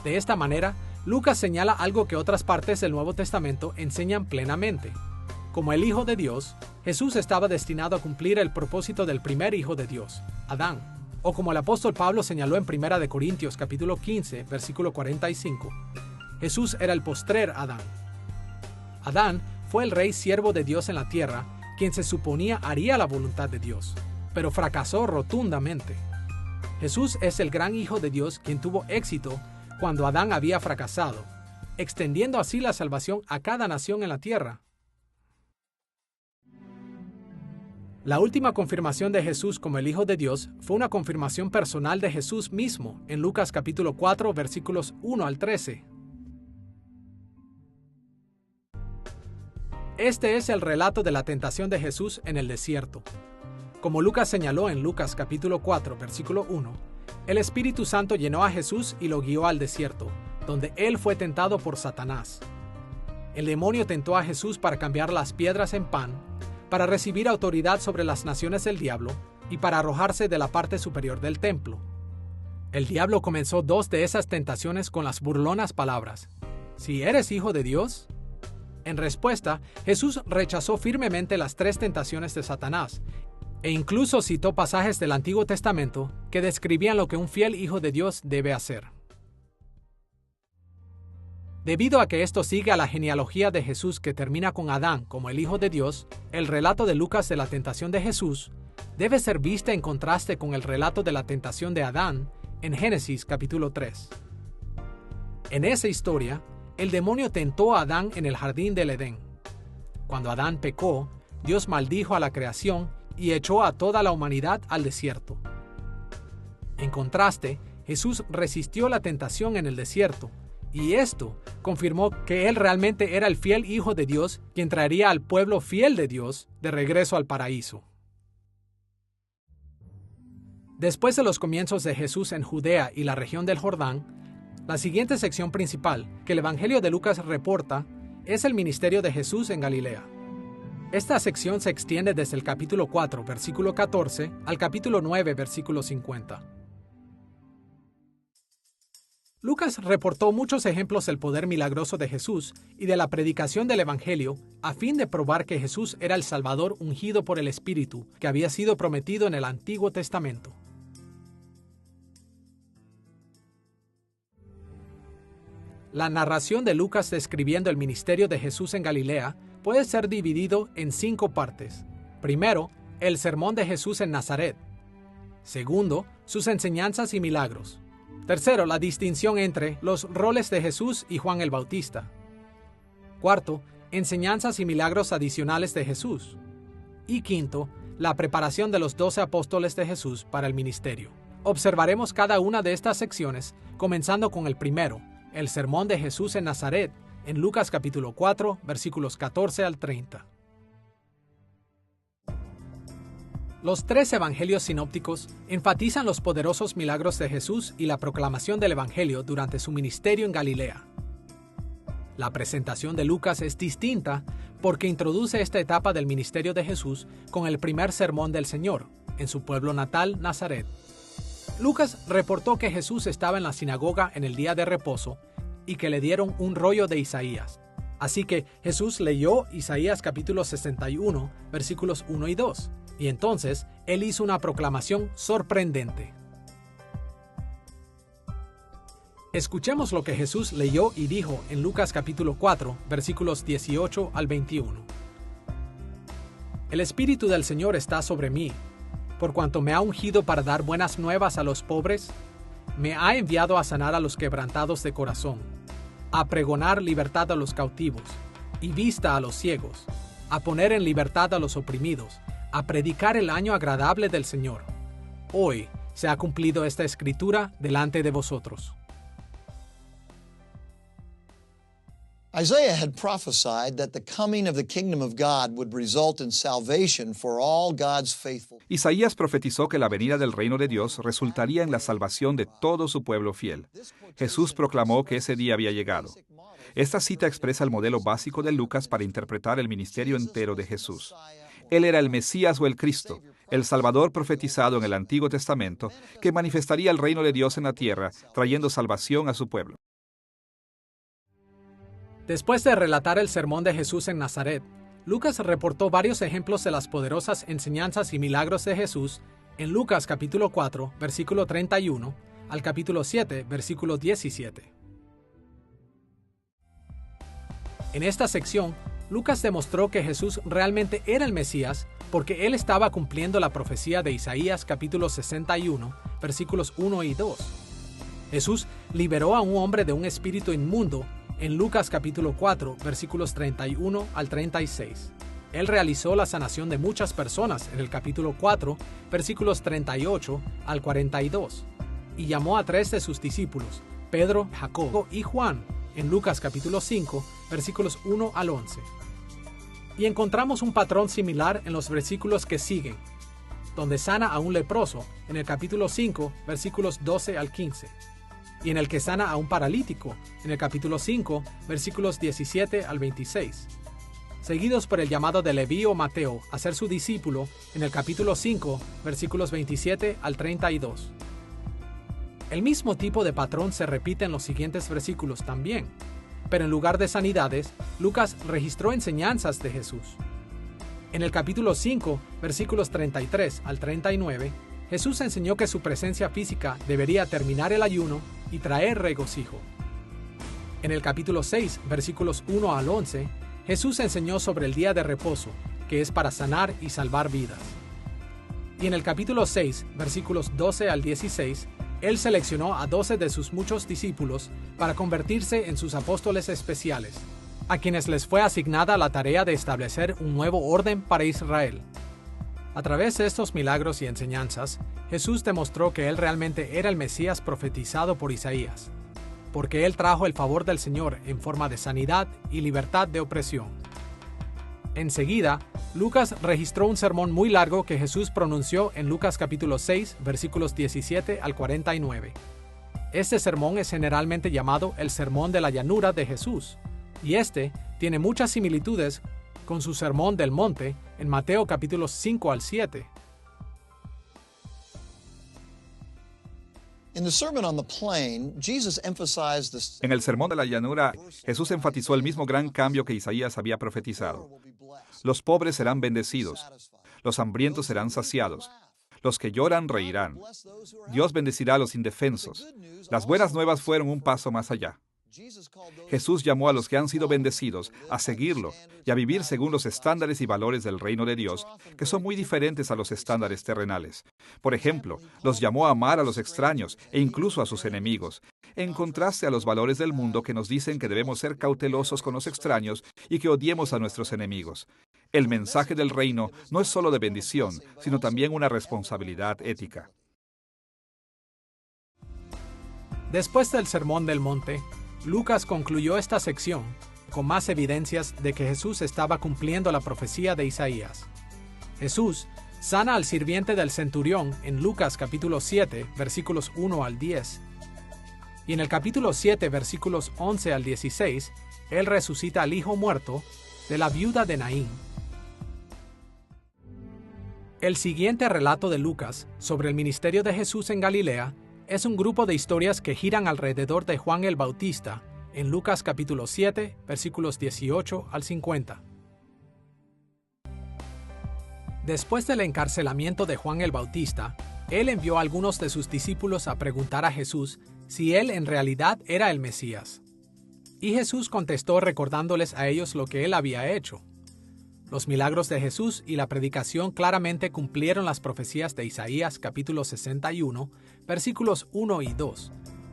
De esta manera, Lucas señala algo que otras partes del Nuevo Testamento enseñan plenamente. Como el Hijo de Dios, Jesús estaba destinado a cumplir el propósito del primer Hijo de Dios, Adán. O como el apóstol Pablo señaló en 1 Corintios capítulo 15, versículo 45, Jesús era el postrer Adán. Adán fue el rey siervo de Dios en la tierra, quien se suponía haría la voluntad de Dios, pero fracasó rotundamente. Jesús es el gran Hijo de Dios quien tuvo éxito cuando Adán había fracasado, extendiendo así la salvación a cada nación en la tierra. La última confirmación de Jesús como el Hijo de Dios fue una confirmación personal de Jesús mismo en Lucas capítulo 4, versículos 1 al 13. Este es el relato de la tentación de Jesús en el desierto. Como Lucas señaló en Lucas capítulo 4, versículo 1, el Espíritu Santo llenó a Jesús y lo guió al desierto, donde él fue tentado por Satanás. El demonio tentó a Jesús para cambiar las piedras en pan, para recibir autoridad sobre las naciones del diablo y para arrojarse de la parte superior del templo. El diablo comenzó 2 de esas tentaciones con las burlonas palabras: «Si eres hijo de Dios». En respuesta, Jesús rechazó firmemente las 3 tentaciones de Satanás e incluso citó pasajes del Antiguo Testamento que describían lo que un fiel hijo de Dios debe hacer. Debido a que esto sigue a la genealogía de Jesús que termina con Adán como el Hijo de Dios, el relato de Lucas de la tentación de Jesús debe ser vista en contraste con el relato de la tentación de Adán en Génesis capítulo 3. En esa historia, el demonio tentó a Adán en el jardín del Edén. Cuando Adán pecó, Dios maldijo a la creación y echó a toda la humanidad al desierto. En contraste, Jesús resistió la tentación en el desierto, y esto confirmó que él realmente era el fiel Hijo de Dios quien traería al pueblo fiel de Dios de regreso al paraíso. Después de los comienzos de Jesús en Judea y la región del Jordán, la siguiente sección principal que el Evangelio de Lucas reporta es el ministerio de Jesús en Galilea. Esta sección se extiende desde el capítulo 4, versículo 14, al capítulo 9, versículo 50. Lucas reportó muchos ejemplos del poder milagroso de Jesús y de la predicación del Evangelio a fin de probar que Jesús era el Salvador ungido por el Espíritu que había sido prometido en el Antiguo Testamento. La narración de Lucas describiendo el ministerio de Jesús en Galilea puede ser dividido en 5 partes. Primero, el sermón de Jesús en Nazaret. Segundo, sus enseñanzas y milagros. Tercero, la distinción entre los roles de Jesús y Juan el Bautista. Cuarto, enseñanzas y milagros adicionales de Jesús. Y quinto, la preparación de los 12 apóstoles de Jesús para el ministerio. Observaremos cada una de estas secciones, comenzando con el primero, el sermón de Jesús en Nazaret, en Lucas capítulo 4, versículos 14 al 30. Los 3 evangelios sinópticos enfatizan los poderosos milagros de Jesús y la proclamación del evangelio durante su ministerio en Galilea. La presentación de Lucas es distinta porque introduce esta etapa del ministerio de Jesús con el primer sermón del Señor, en su pueblo natal, Nazaret. Lucas reportó que Jesús estaba en la sinagoga en el día de reposo y que le dieron un rollo de Isaías. Así que Jesús leyó Isaías capítulo 61, versículos 1 y 2. Y entonces, él hizo una proclamación sorprendente. Escuchemos lo que Jesús leyó y dijo en Lucas capítulo 4, versículos 18 al 21. El Espíritu del Señor está sobre mí, por cuanto me ha ungido para dar buenas nuevas a los pobres, me ha enviado a sanar a los quebrantados de corazón, a pregonar libertad a los cautivos y vista a los ciegos, a poner en libertad a los oprimidos, a predicar el año agradable del Señor. Hoy se ha cumplido esta escritura delante de vosotros. Isaiah had prophesied that the coming of the kingdom of God would result in salvation for all God's faithful. Isaías profetizó que la venida del reino de Dios resultaría en la salvación de todo su pueblo fiel. Jesús proclamó que ese día había llegado. Esta cita expresa el modelo básico de Lucas para interpretar el ministerio entero de Jesús. Él era el Mesías o el Cristo, el Salvador profetizado en el Antiguo Testamento, que manifestaría el reino de Dios en la tierra, trayendo salvación a su pueblo. Después de relatar el sermón de Jesús en Nazaret, Lucas reportó varios ejemplos de las poderosas enseñanzas y milagros de Jesús en Lucas capítulo 4, versículo 31, al capítulo 7, versículo 17. En esta sección, Lucas demostró que Jesús realmente era el Mesías porque él estaba cumpliendo la profecía de Isaías capítulo 61, versículos 1 y 2. Jesús liberó a un hombre de un espíritu inmundo en Lucas capítulo 4, versículos 31 al 36. Él realizó la sanación de muchas personas en el capítulo 4, versículos 38 al 42, y llamó a 3 de sus discípulos, Pedro, Jacobo y Juan, en Lucas capítulo 5, versículos 1 al 11. Y encontramos un patrón similar en los versículos que siguen, donde sana a un leproso, en el capítulo 5, versículos 12 al 15, y en el que sana a un paralítico, en el capítulo 5, versículos 17 al 26, seguidos por el llamado de Leví o Mateo a ser su discípulo, en el capítulo 5, versículos 27 al 32. El mismo tipo de patrón se repite en los siguientes versículos también, pero en lugar de sanidades, Lucas registró enseñanzas de Jesús. En el capítulo 5, versículos 33 al 39, Jesús enseñó que su presencia física debería terminar el ayuno y traer regocijo. En el capítulo 6, versículos 1 al 11, Jesús enseñó sobre el día de reposo, que es para sanar y salvar vidas. Y en el capítulo 6, versículos 12 al 16, Él seleccionó a 12 de sus muchos discípulos para convertirse en sus apóstoles especiales, a quienes les fue asignada la tarea de establecer un nuevo orden para Israel. A través de estos milagros y enseñanzas, Jesús demostró que Él realmente era el Mesías profetizado por Isaías, porque Él trajo el favor del Señor en forma de sanidad y libertad de opresión. Enseguida, Lucas registró un sermón muy largo que Jesús pronunció en Lucas capítulo 6, versículos 17 al 49. Este sermón es generalmente llamado el Sermón de la Llanura de Jesús, y este tiene muchas similitudes con su Sermón del Monte en Mateo capítulos 5 al 7. En el Sermón de la Llanura, Jesús enfatizó el mismo gran cambio que Isaías había profetizado. Los pobres serán bendecidos, los hambrientos serán saciados, los que lloran reirán. Dios bendecirá a los indefensos. Las buenas nuevas fueron un paso más allá. Jesús llamó a los que han sido bendecidos a seguirlo y a vivir según los estándares y valores del reino de Dios, que son muy diferentes a los estándares terrenales. Por ejemplo, los llamó a amar a los extraños e incluso a sus enemigos, en contraste a los valores del mundo que nos dicen que debemos ser cautelosos con los extraños y que odiemos a nuestros enemigos. El mensaje del reino no es solo de bendición, sino también una responsabilidad ética. Después del Sermón del Monte, Lucas concluyó esta sección con más evidencias de que Jesús estaba cumpliendo la profecía de Isaías. Jesús sana al sirviente del centurión en Lucas capítulo 7, versículos 1 al 10. Y en el capítulo 7, versículos 11 al 16, Él resucita al hijo muerto de la viuda de Naín. El siguiente relato de Lucas sobre el ministerio de Jesús en Galilea es un grupo de historias que giran alrededor de Juan el Bautista, en Lucas capítulo 7, versículos 18 al 50. Después del encarcelamiento de Juan el Bautista, él envió a algunos de sus discípulos a preguntar a Jesús si él en realidad era el Mesías. Y Jesús contestó recordándoles a ellos lo que él había hecho. Los milagros de Jesús y la predicación claramente cumplieron las profecías de Isaías capítulo 61, versículos 1 y 2,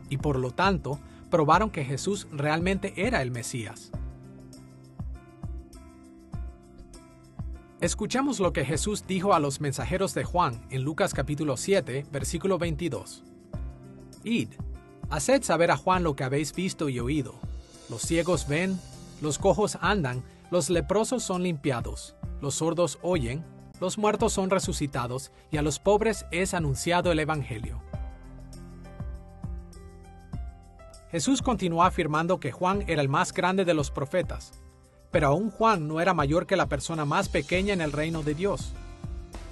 y por lo tanto probaron que Jesús realmente era el Mesías. Escuchemos lo que Jesús dijo a los mensajeros de Juan en Lucas capítulo 7, versículo 22. Id, haced saber a Juan lo que habéis visto y oído. Los ciegos ven, los cojos andan, los leprosos son limpiados, los sordos oyen, los muertos son resucitados, y a los pobres es anunciado el Evangelio. Jesús continuó afirmando que Juan era el más grande de los profetas, pero aún Juan no era mayor que la persona más pequeña en el reino de Dios.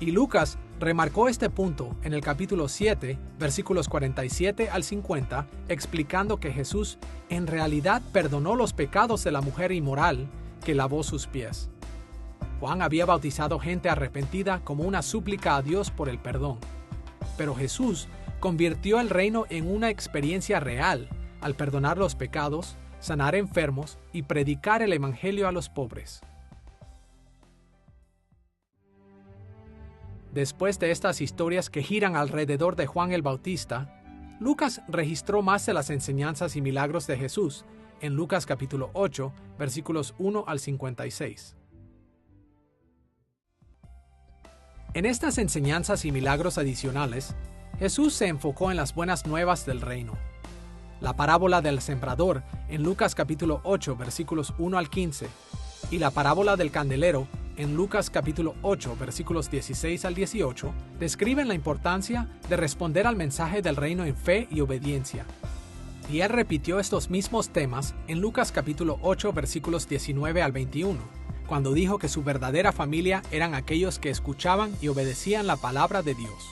Y Lucas remarcó este punto en el capítulo 7, versículos 47 al 50, explicando que Jesús en realidad perdonó los pecados de la mujer inmoral que lavó sus pies. Juan había bautizado gente arrepentida como una súplica a Dios por el perdón, pero Jesús convirtió el reino en una experiencia real al perdonar los pecados, sanar enfermos y predicar el Evangelio a los pobres. Después de estas historias que giran alrededor de Juan el Bautista, Lucas registró más de las enseñanzas y milagros de Jesús en Lucas capítulo 8, versículos 1 al 56. En estas enseñanzas y milagros adicionales, Jesús se enfocó en las buenas nuevas del reino. La parábola del sembrador en Lucas capítulo 8 versículos 1 al 15 y la parábola del candelero en Lucas capítulo 8 versículos 16 al 18 describen la importancia de responder al mensaje del reino en fe y obediencia. Y él repitió estos mismos temas en Lucas capítulo 8 versículos 19 al 21, cuando dijo que su verdadera familia eran aquellos que escuchaban y obedecían la palabra de Dios.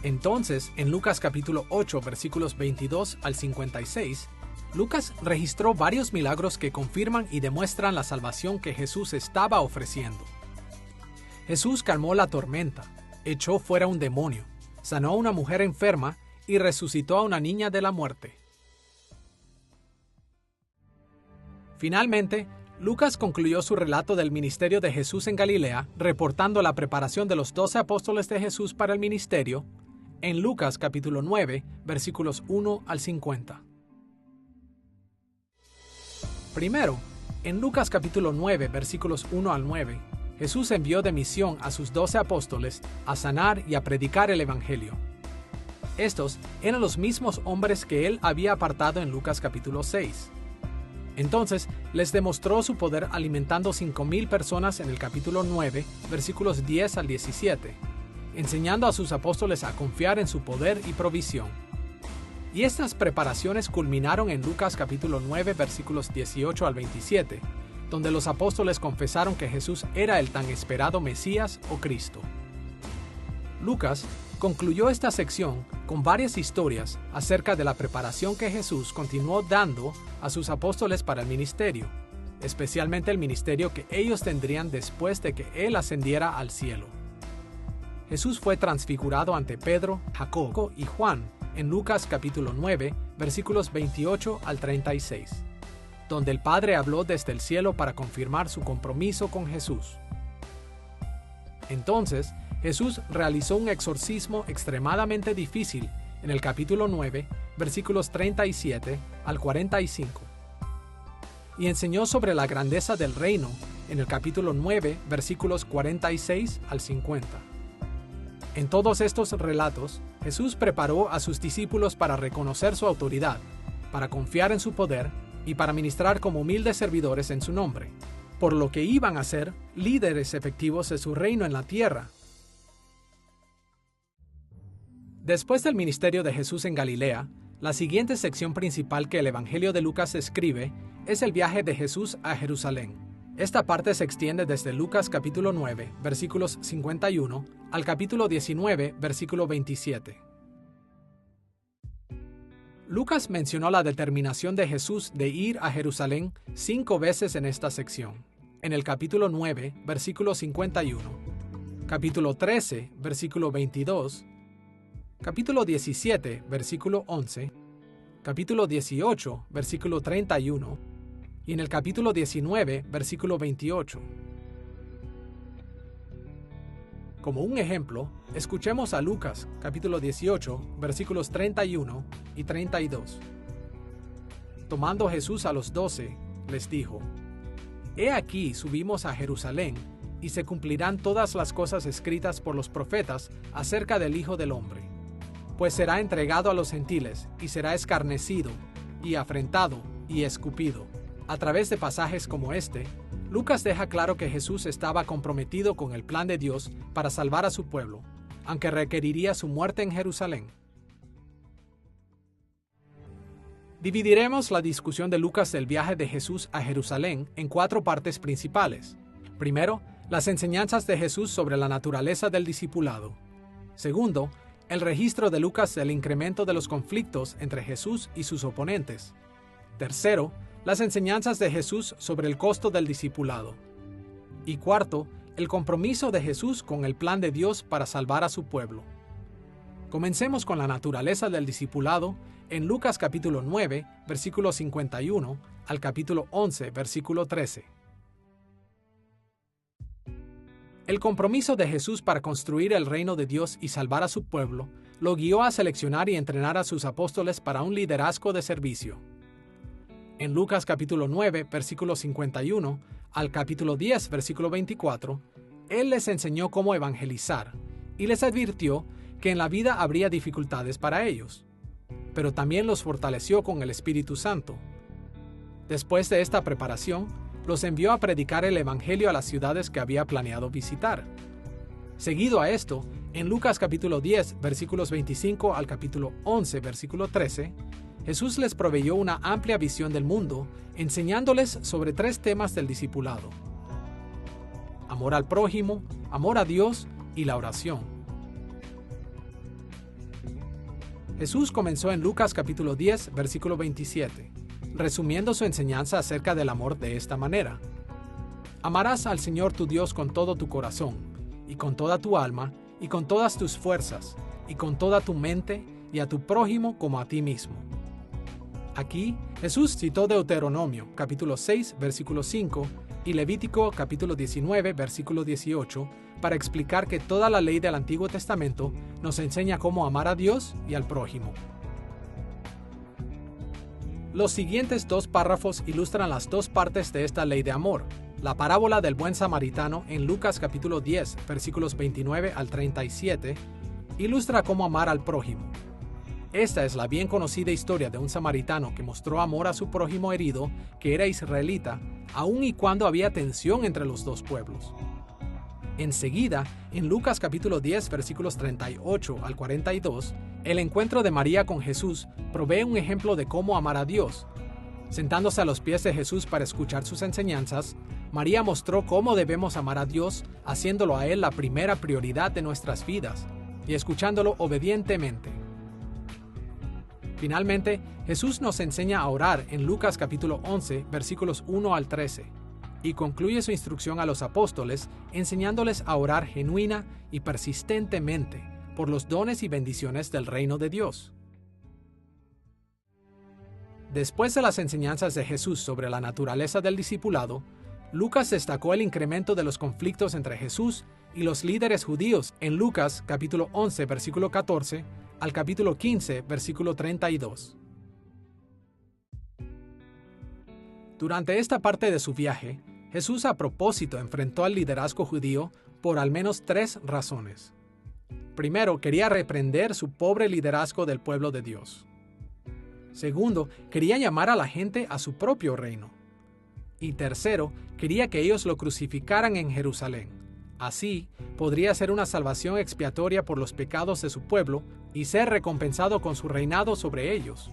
Entonces, en Lucas capítulo 8 versículos 22 al 56, Lucas registró varios milagros que confirman y demuestran la salvación que Jesús estaba ofreciendo. Jesús calmó la tormenta, echó fuera un demonio, sanó a una mujer enferma y resucitó a una niña de la muerte. Finalmente, Lucas concluyó su relato del ministerio de Jesús en Galilea, reportando la preparación de los 12 apóstoles de Jesús para el ministerio, en Lucas capítulo 9, versículos 1 al 50. Primero, en Lucas capítulo 9, versículos 1 al 9, Jesús envió de misión a sus 12 apóstoles a sanar y a predicar el Evangelio. Estos eran los mismos hombres que él había apartado en Lucas capítulo 6. Entonces, les demostró su poder alimentando 5,000 personas en el capítulo 9, versículos 10 al 17, enseñando a sus apóstoles a confiar en su poder y provisión. Y estas preparaciones culminaron en Lucas capítulo 9, versículos 18 al 27, donde los apóstoles confesaron que Jesús era el tan esperado Mesías o Cristo. Lucas concluyó esta sección con varias historias acerca de la preparación que Jesús continuó dando a sus apóstoles para el ministerio, especialmente el ministerio que ellos tendrían después de que Él ascendiera al cielo. Jesús fue transfigurado ante Pedro, Jacobo y Juan en Lucas capítulo 9, versículos 28 al 36, donde el Padre habló desde el cielo para confirmar su compromiso con Jesús. Entonces, Jesús realizó un exorcismo extremadamente difícil en el capítulo 9, versículos 37 al 45, y enseñó sobre la grandeza del reino en el capítulo 9, versículos 46 al 50. En todos estos relatos, Jesús preparó a sus discípulos para reconocer su autoridad, para confiar en su poder y para ministrar como humildes servidores en su nombre, por lo que iban a ser líderes efectivos de su reino en la tierra. Después del ministerio de Jesús en Galilea, la siguiente sección principal que el Evangelio de Lucas escribe es el viaje de Jesús a Jerusalén. Esta parte se extiende desde Lucas capítulo 9, versículos 51, al capítulo 19, versículo 27. Lucas mencionó la determinación de Jesús de ir a Jerusalén 5 veces en esta sección. En el capítulo 9, versículo 51, capítulo 13, versículo 22, capítulo 17, versículo 11, capítulo 18, versículo 31, y en el capítulo 19, versículo 28. Como un ejemplo, escuchemos a Lucas, capítulo 18, versículos 31 y 32. Tomando Jesús a los 12, les dijo: He aquí subimos a Jerusalén, y se cumplirán todas las cosas escritas por los profetas acerca del Hijo del Hombre. Pues será entregado a los gentiles, y será escarnecido, y afrentado, y escupido. A través de pasajes como este, Lucas deja claro que Jesús estaba comprometido con el plan de Dios para salvar a su pueblo, aunque requeriría su muerte en Jerusalén. Dividiremos la discusión de Lucas del viaje de Jesús a Jerusalén en 4 partes principales. Primero, las enseñanzas de Jesús sobre la naturaleza del discipulado. Segundo, el registro de Lucas del incremento de los conflictos entre Jesús y sus oponentes. Tercero, las enseñanzas de Jesús sobre el costo del discipulado. Y cuarto, el compromiso de Jesús con el plan de Dios para salvar a su pueblo. Comencemos con la naturaleza del discipulado en Lucas capítulo 9, versículo 51 al capítulo 11, versículo 13. El compromiso de Jesús para construir el reino de Dios y salvar a su pueblo lo guió a seleccionar y entrenar a sus apóstoles para un liderazgo de servicio. En Lucas capítulo 9, versículo 51 al capítulo 10, versículo 24, Él les enseñó cómo evangelizar y les advirtió que en la vida habría dificultades para ellos, pero también los fortaleció con el Espíritu Santo. Después de esta preparación, los envió a predicar el Evangelio a las ciudades que había planeado visitar. Seguido a esto, en Lucas capítulo 10, versículos 25 al capítulo 11, versículo 13, Jesús les proveyó una amplia visión del mundo, enseñándoles sobre 3 temas del discipulado: amor al prójimo, amor a Dios y la oración. Jesús comenzó en Lucas capítulo 10, versículo 27, resumiendo su enseñanza acerca del amor de esta manera: amarás al Señor tu Dios con todo tu corazón, y con toda tu alma, y con todas tus fuerzas, y con toda tu mente, y a tu prójimo como a ti mismo. Aquí, Jesús citó Deuteronomio, capítulo 6, versículo 5, y Levítico, capítulo 19, versículo 18, para explicar que toda la ley del Antiguo Testamento nos enseña cómo amar a Dios y al prójimo. Los siguientes 2 párrafos ilustran las 2 partes de esta ley de amor. La parábola del buen samaritano en Lucas capítulo 10, versículos 29 al 37, ilustra cómo amar al prójimo. Esta es la bien conocida historia de un samaritano que mostró amor a su prójimo herido, que era israelita, aun y cuando había tensión entre los 2 pueblos. Enseguida, en Lucas capítulo 10, versículos 38 al 42, el encuentro de María con Jesús provee un ejemplo de cómo amar a Dios. Sentándose a los pies de Jesús para escuchar sus enseñanzas, María mostró cómo debemos amar a Dios, haciéndolo a Él la primera prioridad de nuestras vidas y escuchándolo obedientemente. Finalmente, Jesús nos enseña a orar en Lucas capítulo 11, versículos 1 al 13, y concluye su instrucción a los apóstoles enseñándoles a orar genuina y persistentemente por los dones y bendiciones del reino de Dios. Después de las enseñanzas de Jesús sobre la naturaleza del discipulado, Lucas destacó el incremento de los conflictos entre Jesús y los líderes judíos en Lucas capítulo 11, versículo 14, al capítulo 15, versículo 32. Durante esta parte de su viaje, Jesús a propósito enfrentó al liderazgo judío por al menos 3 razones. Primero, quería reprender su pobre liderazgo del pueblo de Dios. Segundo, quería llamar a la gente a su propio reino. Y tercero, quería que ellos lo crucificaran en Jerusalén. Así, podría ser una salvación expiatoria por los pecados de su pueblo y ser recompensado con su reinado sobre ellos.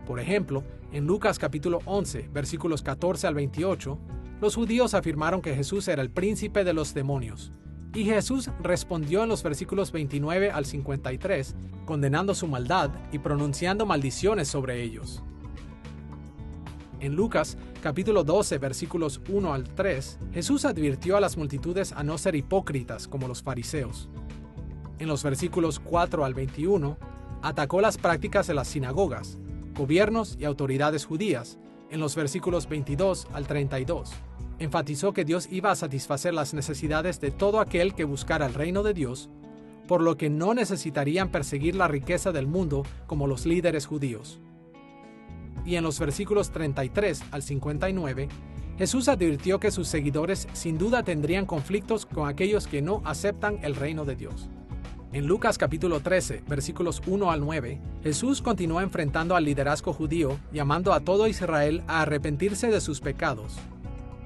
Por ejemplo, en Lucas capítulo 11, versículos 14 al 28, los judíos afirmaron que Jesús era el príncipe de los demonios, y Jesús respondió en los versículos 29 al 53, condenando su maldad y pronunciando maldiciones sobre ellos. En Lucas capítulo 12, versículos 1 al 3, Jesús advirtió a las multitudes a no ser hipócritas como los fariseos. En los versículos 4 al 21, atacó las prácticas de las sinagogas, gobiernos y autoridades judías. En los versículos 22 al 32, enfatizó que Dios iba a satisfacer las necesidades de todo aquel que buscara el reino de Dios, por lo que no necesitarían perseguir la riqueza del mundo como los líderes judíos. Y en los versículos 33 al 59, Jesús advirtió que sus seguidores sin duda tendrían conflictos con aquellos que no aceptan el reino de Dios. En Lucas capítulo 13, versículos 1 al 9, Jesús continuó enfrentando al liderazgo judío, llamando a todo Israel a arrepentirse de sus pecados.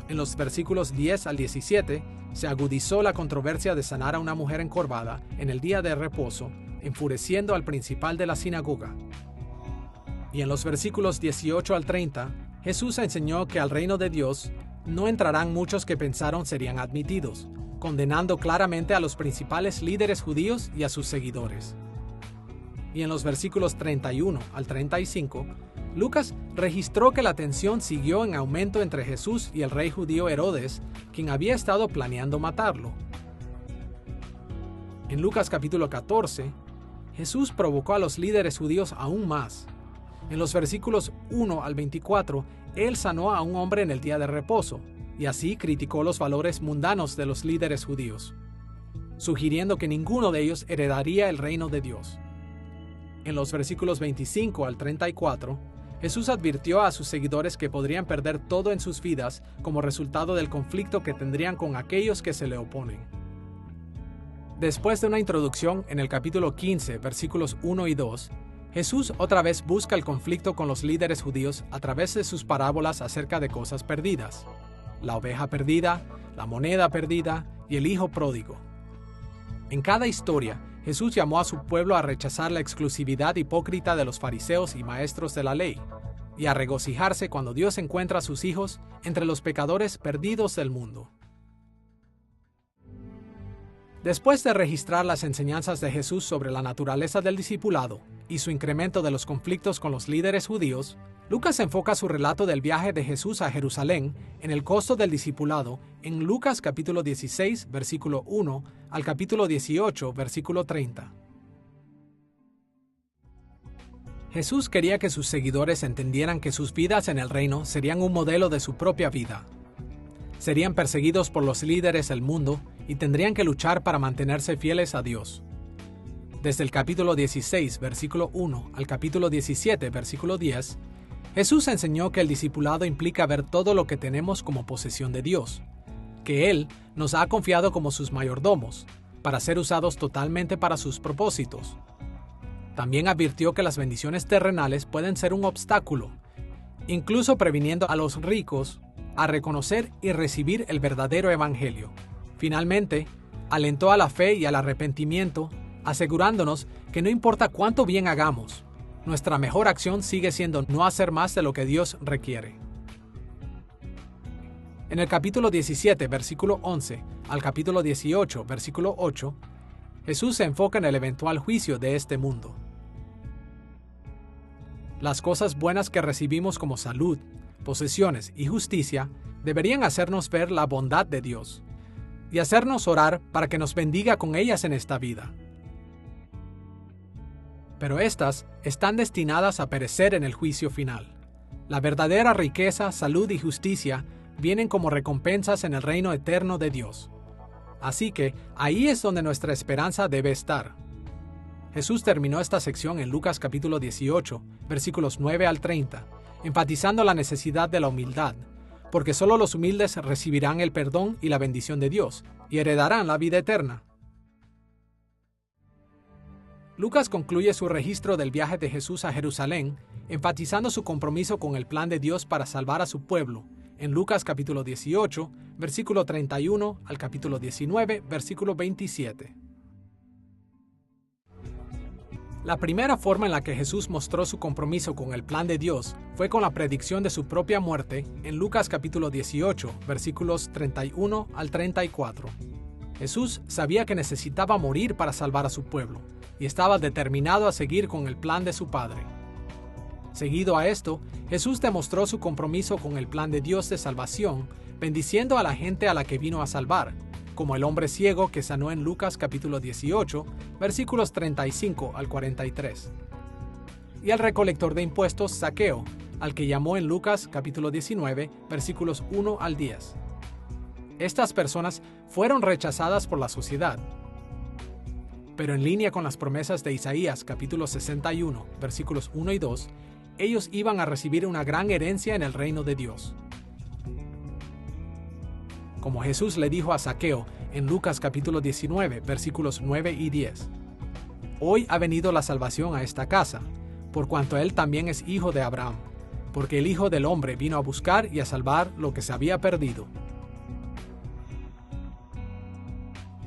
En los versículos 10 al 17, se agudizó la controversia de sanar a una mujer encorvada en el día de reposo, enfureciendo al principal de la sinagoga. Y en los versículos 18 al 30, Jesús enseñó que al reino de Dios no entrarán muchos que pensaron serían admitidos, condenando claramente a los principales líderes judíos y a sus seguidores. Y en los versículos 31 al 35, Lucas registró que la tensión siguió en aumento entre Jesús y el rey judío Herodes, quien había estado planeando matarlo. En Lucas capítulo 14, Jesús provocó a los líderes judíos aún más. En los versículos 1 al 24, Él sanó a un hombre en el día de reposo, y así criticó los valores mundanos de los líderes judíos, sugiriendo que ninguno de ellos heredaría el reino de Dios. En los versículos 25 al 34, Jesús advirtió a sus seguidores que podrían perder todo en sus vidas como resultado del conflicto que tendrían con aquellos que se le oponen. Después de una introducción en el capítulo 15, versículos 1 y 2, Jesús otra vez busca el conflicto con los líderes judíos a través de sus parábolas acerca de cosas perdidas: la oveja perdida, la moneda perdida y el hijo pródigo. En cada historia, Jesús llamó a su pueblo a rechazar la exclusividad hipócrita de los fariseos y maestros de la ley, y a regocijarse cuando Dios encuentra a sus hijos entre los pecadores perdidos del mundo. Después de registrar las enseñanzas de Jesús sobre la naturaleza del discipulado y su incremento de los conflictos con los líderes judíos, Lucas enfoca su relato del viaje de Jesús a Jerusalén en el costo del discipulado en Lucas capítulo 16, versículo 1 al capítulo 18, versículo 30. Jesús quería que sus seguidores entendieran que sus vidas en el reino serían un modelo de su propia vida. Serían perseguidos por los líderes del mundo y tendrían que luchar para mantenerse fieles a Dios. Desde el capítulo 16, versículo 1 al capítulo 17, versículo 10, Jesús enseñó que el discipulado implica ver todo lo que tenemos como posesión de Dios, que Él nos ha confiado como sus mayordomos, para ser usados totalmente para sus propósitos. También advirtió que las bendiciones terrenales pueden ser un obstáculo, incluso previniendo a los ricos a reconocer y recibir el verdadero evangelio. Finalmente, alentó a la fe y al arrepentimiento, asegurándonos que no importa cuánto bien hagamos, nuestra mejor acción sigue siendo no hacer más de lo que Dios requiere. En el capítulo 17, versículo 11, al capítulo 18, versículo 8, Jesús se enfoca en el eventual juicio de este mundo. Las cosas buenas que recibimos como salud, posesiones y justicia deberían hacernos ver la bondad de Dios y hacernos orar para que nos bendiga con ellas en esta vida. Pero estas están destinadas a perecer en el juicio final. La verdadera riqueza, salud y justicia vienen como recompensas en el reino eterno de Dios. Así que ahí es donde nuestra esperanza debe estar. Jesús terminó esta sección en Lucas capítulo 18, versículos 9 al 30, enfatizando la necesidad de la humildad, porque solo los humildes recibirán el perdón y la bendición de Dios, y heredarán la vida eterna. Lucas concluye su registro del viaje de Jesús a Jerusalén, enfatizando su compromiso con el plan de Dios para salvar a su pueblo, en Lucas capítulo 18, versículo 31 al capítulo 19, versículo 27. La primera forma en la que Jesús mostró su compromiso con el plan de Dios fue con la predicción de su propia muerte en Lucas capítulo 18, versículos 31 al 34. Jesús sabía que necesitaba morir para salvar a su pueblo, y estaba determinado a seguir con el plan de su Padre. Seguido a esto, Jesús demostró su compromiso con el plan de Dios de salvación, bendiciendo a la gente a la que vino a salvar, como el hombre ciego que sanó en Lucas capítulo 18, versículos 35 al 43. Y al recolector de impuestos Zaqueo, al que llamó en Lucas capítulo 19, versículos 1 al 10. Estas personas fueron rechazadas por la sociedad, pero en línea con las promesas de Isaías capítulo 61, versículos 1 y 2, ellos iban a recibir una gran herencia en el reino de Dios. Como Jesús le dijo a Zaqueo en Lucas capítulo 19, versículos 9 y 10, «Hoy ha venido la salvación a esta casa, por cuanto él también es hijo de Abraham, porque el Hijo del Hombre vino a buscar y a salvar lo que se había perdido».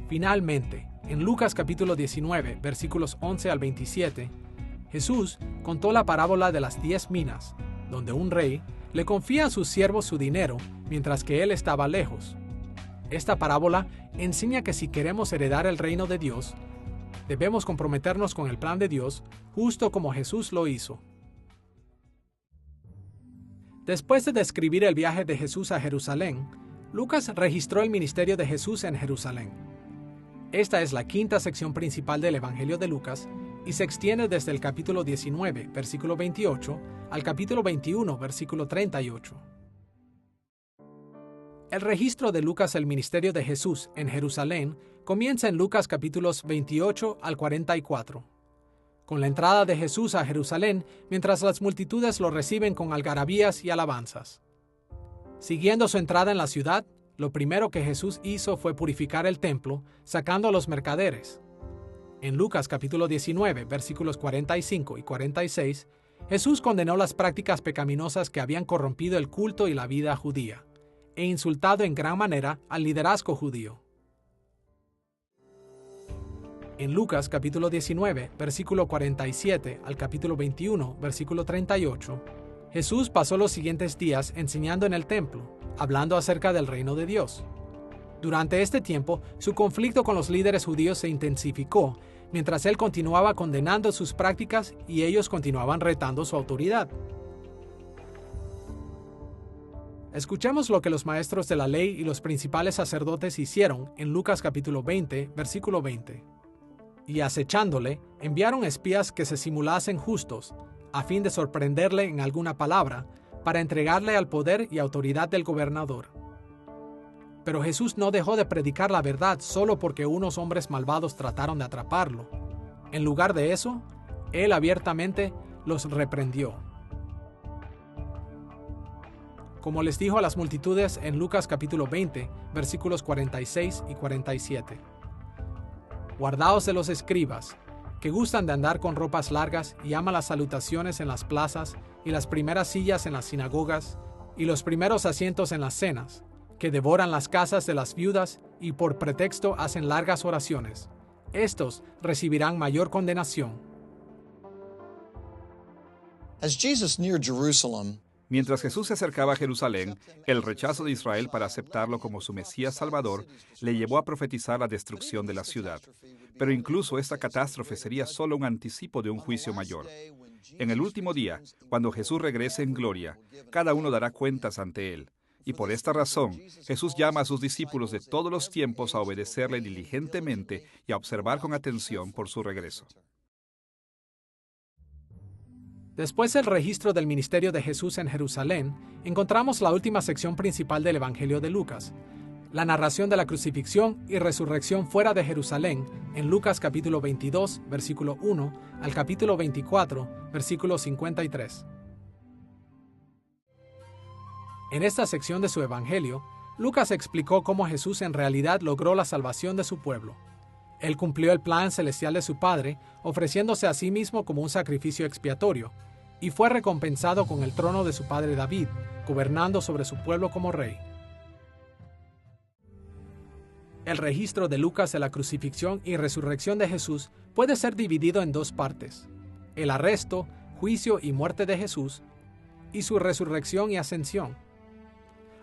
Finalmente, en Lucas capítulo 19, versículos 11 al 27, Jesús contó la parábola de las 10 minas, donde un rey le confía a sus siervos su dinero mientras que él estaba lejos. Esta parábola enseña que si queremos heredar el reino de Dios, debemos comprometernos con el plan de Dios, justo como Jesús lo hizo. Después de describir el viaje de Jesús a Jerusalén, Lucas registró el ministerio de Jesús en Jerusalén. Esta es la quinta sección principal del Evangelio de Lucas y se extiende desde el capítulo 19, versículo 28, al capítulo 21, versículo 38. El registro de Lucas del ministerio de Jesús en Jerusalén comienza en Lucas capítulos 28 al 44. con la entrada de Jesús a Jerusalén, mientras las multitudes lo reciben con algarabías y alabanzas. Siguiendo su entrada en la ciudad, lo primero que Jesús hizo fue purificar el templo, sacando a los mercaderes. En Lucas capítulo 19, versículos 45 y 46, Jesús condenó las prácticas pecaminosas que habían corrompido el culto y la vida judía, e insultado en gran manera al liderazgo judío. En Lucas capítulo 19, versículo 47 al capítulo 21, versículo 38, Jesús pasó los siguientes días enseñando en el templo, hablando acerca del reino de Dios. Durante este tiempo, su conflicto con los líderes judíos se intensificó, mientras él continuaba condenando sus prácticas y ellos continuaban retando su autoridad. Escuchemos lo que los maestros de la ley y los principales sacerdotes hicieron en Lucas capítulo 20, versículo 20. Y acechándole, enviaron espías que se simulasen justos, a fin de sorprenderle en alguna palabra, para entregarle al poder y autoridad del gobernador. Pero Jesús no dejó de predicar la verdad solo porque unos hombres malvados trataron de atraparlo. En lugar de eso, él abiertamente los reprendió. Como les dijo a las multitudes en Lucas capítulo 20, versículos 46 y 47. Guardaos de los escribas, que gustan de andar con ropas largas y aman las salutaciones en las plazas y las primeras sillas en las sinagogas y los primeros asientos en las cenas, que devoran las casas de las viudas y por pretexto hacen largas oraciones. Estos recibirán mayor condenación. As Jesus neared Jerusalem, Mientras Jesús se acercaba a Jerusalén, el rechazo de Israel para aceptarlo como su Mesías Salvador le llevó a profetizar la destrucción de la ciudad. Pero incluso esta catástrofe sería solo un anticipo de un juicio mayor. En el último día, cuando Jesús regrese en gloria, cada uno dará cuentas ante él. Y por esta razón, Jesús llama a sus discípulos de todos los tiempos a obedecerle diligentemente y a observar con atención por su regreso. Después del registro del ministerio de Jesús en Jerusalén, encontramos la última sección principal del Evangelio de Lucas, la narración de la crucifixión y resurrección fuera de Jerusalén, en Lucas capítulo 22, versículo 1, al capítulo 24, versículo 53. En esta sección de su Evangelio, Lucas explicó cómo Jesús en realidad logró la salvación de su pueblo. Él cumplió el plan celestial de su Padre, ofreciéndose a sí mismo como un sacrificio expiatorio, y fue recompensado con el trono de su padre David, gobernando sobre su pueblo como rey. El registro de Lucas de la crucifixión y resurrección de Jesús puede ser dividido en dos partes: el arresto, juicio y muerte de Jesús, y su resurrección y ascensión.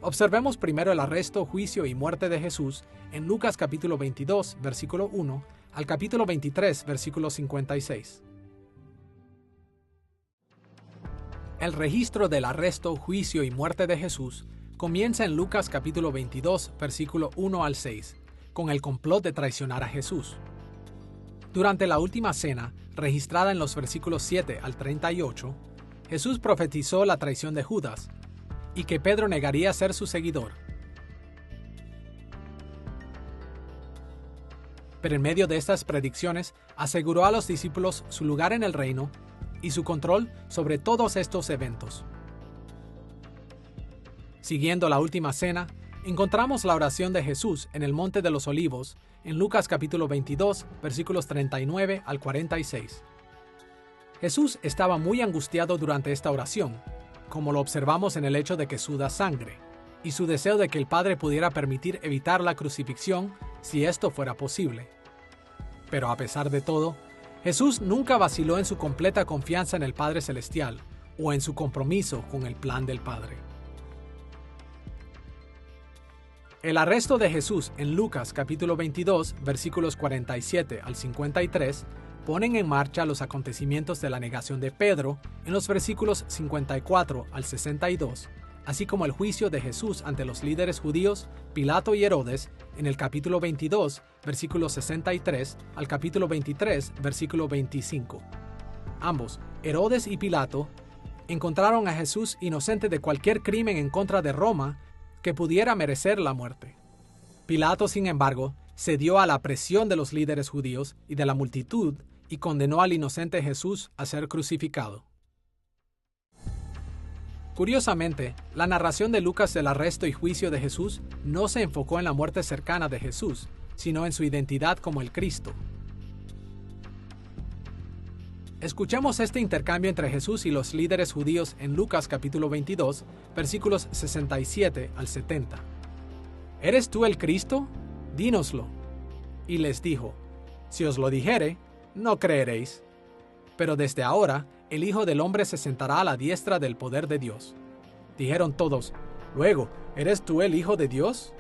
Observemos primero el arresto, juicio y muerte de Jesús en Lucas capítulo 22, versículo 1, al capítulo 23, versículo 56. El registro del arresto, juicio y muerte de Jesús comienza en Lucas capítulo 22, versículo 1 al 6, con el complot de traicionar a Jesús. Durante la última cena, registrada en los versículos 7 al 38, Jesús profetizó la traición de Judas y que Pedro negaría ser su seguidor. Pero en medio de estas predicciones, aseguró a los discípulos su lugar en el reino y su control sobre todos estos eventos. Siguiendo la última cena, encontramos la oración de Jesús en el Monte de los Olivos, en Lucas capítulo 22, versículos 39 al 46. Jesús estaba muy angustiado durante esta oración, como lo observamos en el hecho de que suda sangre, y su deseo de que el Padre pudiera permitir evitar la crucifixión si esto fuera posible. Pero a pesar de todo, Jesús nunca vaciló en su completa confianza en el Padre Celestial o en su compromiso con el plan del Padre. El arresto de Jesús en Lucas capítulo 22, versículos 47 al 53, ponen en marcha los acontecimientos de la negación de Pedro en los versículos 54 al 62, así como el juicio de Jesús ante los líderes judíos, Pilato y Herodes, en el capítulo 22, versículo 63 al capítulo 23, versículo 25. Ambos, Herodes y Pilato, encontraron a Jesús inocente de cualquier crimen en contra de Roma que pudiera merecer la muerte. Pilato, sin embargo, cedió a la presión de los líderes judíos y de la multitud y condenó al inocente Jesús a ser crucificado. Curiosamente, la narración de Lucas del arresto y juicio de Jesús no se enfocó en la muerte cercana de Jesús, sino en su identidad como el Cristo. Escuchemos este intercambio entre Jesús y los líderes judíos en Lucas capítulo 22, versículos 67 al 70. ¿Eres tú el Cristo? Dínoslo. Y les dijo: Si os lo dijere, no creeréis. Pero desde ahora, el Hijo del Hombre se sentará a la diestra del poder de Dios. Dijeron todos: Luego, ¿eres tú el Hijo de Dios?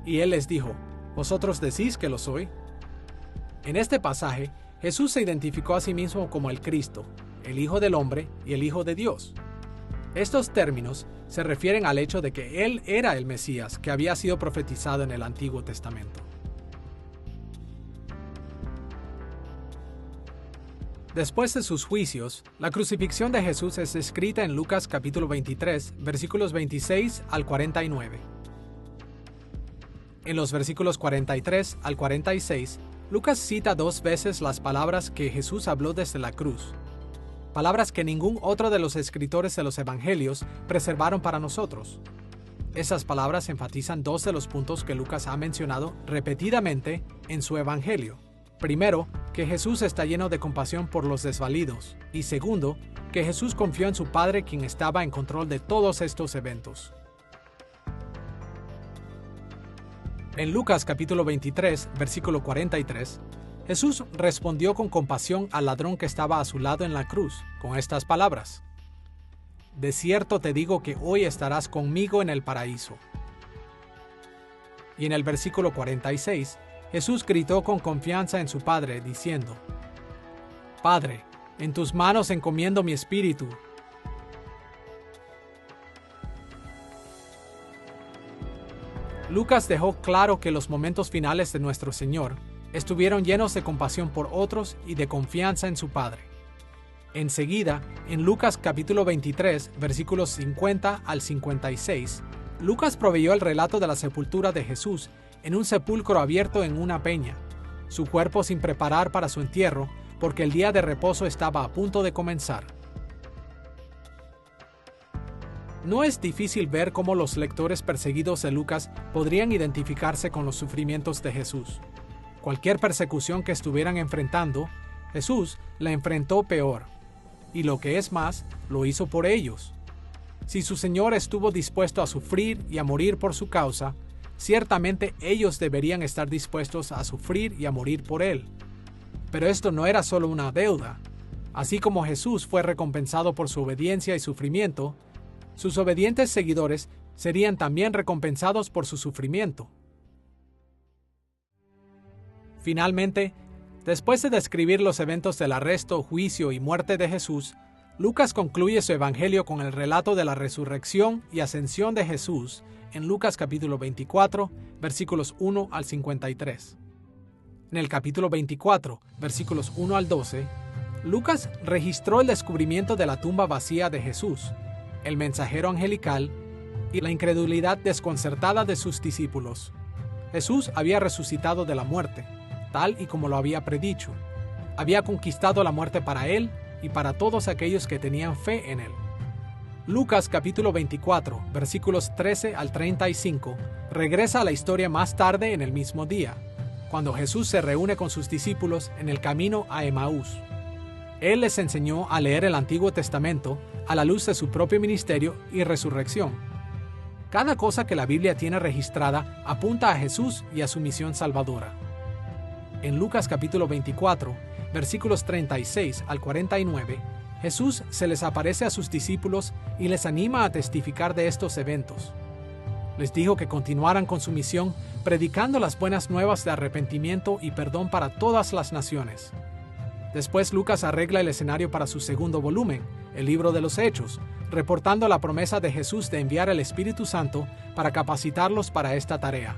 Y él les dijo: ¿Vosotros decís que lo soy? En este pasaje, Jesús se identificó a sí mismo como el Cristo, el Hijo del Hombre y el Hijo de Dios. Estos términos se refieren al hecho de que Él era el Mesías que había sido profetizado en el Antiguo Testamento. Después de sus juicios, la crucifixión de Jesús es descrita en Lucas capítulo 23, versículos 26 al 49. En los versículos 43 al 46, Lucas cita 2 veces las palabras que Jesús habló desde la cruz, palabras que ningún otro de los escritores de los evangelios preservaron para nosotros. Esas palabras enfatizan 2 de los puntos que Lucas ha mencionado repetidamente en su evangelio. Primero, que Jesús está lleno de compasión por los desvalidos, y segundo, que Jesús confió en su Padre, quien estaba en control de todos estos eventos. En Lucas capítulo 23, versículo 43, Jesús respondió con compasión al ladrón que estaba a su lado en la cruz, con estas palabras: De cierto te digo que hoy estarás conmigo en el paraíso. Y en el versículo 46, Jesús gritó con confianza en su Padre, diciendo: Padre, en tus manos encomiendo mi espíritu. Lucas dejó claro que los momentos finales de nuestro Señor estuvieron llenos de compasión por otros y de confianza en su Padre. Enseguida, en Lucas capítulo 23, versículos 50 al 56, Lucas proveyó el relato de la sepultura de Jesús en un sepulcro abierto en una peña, su cuerpo sin preparar para su entierro, porque el día de reposo estaba a punto de comenzar. No es difícil ver cómo los lectores perseguidos de Lucas podrían identificarse con los sufrimientos de Jesús. Cualquier persecución que estuvieran enfrentando, Jesús la enfrentó peor, y lo que es más, lo hizo por ellos. Si su Señor estuvo dispuesto a sufrir y a morir por su causa, ciertamente ellos deberían estar dispuestos a sufrir y a morir por Él. Pero esto no era solo una deuda. Así como Jesús fue recompensado por su obediencia y sufrimiento, sus obedientes seguidores serían también recompensados por su sufrimiento. Finalmente, después de describir los eventos del arresto, juicio y muerte de Jesús, Lucas concluye su evangelio con el relato de la resurrección y ascensión de Jesús en Lucas capítulo 24, versículos 1 al 53. En el capítulo 24, versículos 1 al 12, Lucas registró el descubrimiento de la tumba vacía de Jesús, el mensajero angelical y la incredulidad desconcertada de sus discípulos. Jesús había resucitado de la muerte, tal y como lo había predicho. Había conquistado la muerte para él y para todos aquellos que tenían fe en él. Lucas capítulo 24, versículos 13 al 35, regresa a la historia más tarde en el mismo día, cuando Jesús se reúne con sus discípulos en el camino a Emaús. Él les enseñó a leer el Antiguo Testamento a la luz de su propio ministerio y resurrección. Cada cosa que la Biblia tiene registrada apunta a Jesús y a su misión salvadora. En Lucas capítulo 24, versículos 36 al 49, Jesús se les aparece a sus discípulos y les anima a testificar de estos eventos. Les dijo que continuaran con su misión predicando las buenas nuevas de arrepentimiento y perdón para todas las naciones. Después Lucas arregla el escenario para su segundo volumen, el libro de los Hechos, reportando la promesa de Jesús de enviar el Espíritu Santo para capacitarlos para esta tarea.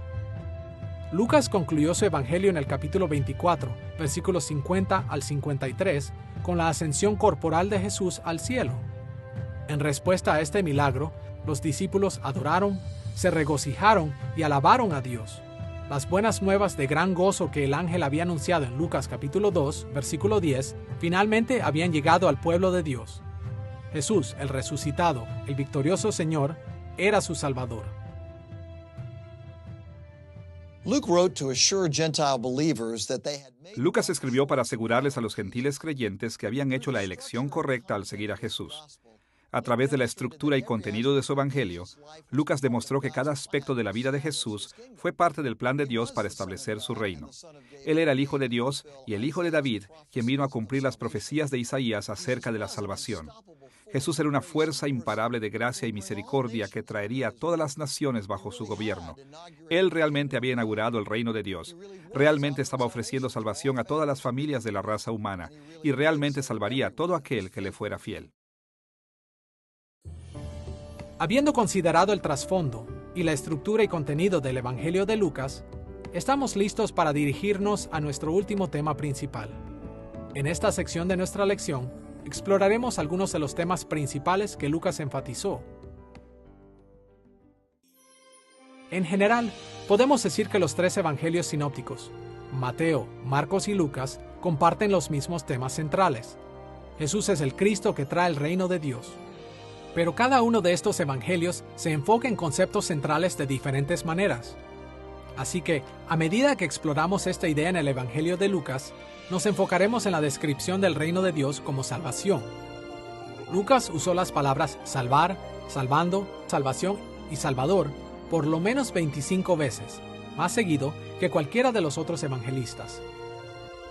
Lucas concluyó su evangelio en el capítulo 24, versículos 50 al 53, con la ascensión corporal de Jesús al cielo. En respuesta a este milagro, los discípulos adoraron, se regocijaron y alabaron a Dios. Las buenas nuevas de gran gozo que el ángel había anunciado en Lucas capítulo 2, versículo 10, finalmente habían llegado al pueblo de Dios. Jesús, el resucitado, el victorioso Señor, era su Salvador. Lucas escribió para asegurarles a los gentiles creyentes que habían hecho la elección correcta al seguir a Jesús. A través de la estructura y contenido de su evangelio, Lucas demostró que cada aspecto de la vida de Jesús fue parte del plan de Dios para establecer su reino. Él era el Hijo de Dios y el Hijo de David, quien vino a cumplir las profecías de Isaías acerca de la salvación. Jesús era una fuerza imparable de gracia y misericordia que traería a todas las naciones bajo su gobierno. Él realmente había inaugurado el reino de Dios. Realmente estaba ofreciendo salvación a todas las familias de la raza humana y realmente salvaría a todo aquel que le fuera fiel. Habiendo considerado el trasfondo y la estructura y contenido del Evangelio de Lucas, estamos listos para dirigirnos a nuestro último tema principal. En esta sección de nuestra lección, exploraremos algunos de los temas principales que Lucas enfatizó. En general, podemos decir que los tres evangelios sinópticos, Mateo, Marcos y Lucas, comparten los mismos temas centrales. Jesús es el Cristo que trae el reino de Dios. Pero cada uno de estos evangelios se enfoca en conceptos centrales de diferentes maneras. Así que, a medida que exploramos esta idea en el Evangelio de Lucas, nos enfocaremos en la descripción del reino de Dios como salvación. Lucas usó las palabras salvar, salvando, salvación y salvador por lo menos 25 veces, más seguido que cualquiera de los otros evangelistas.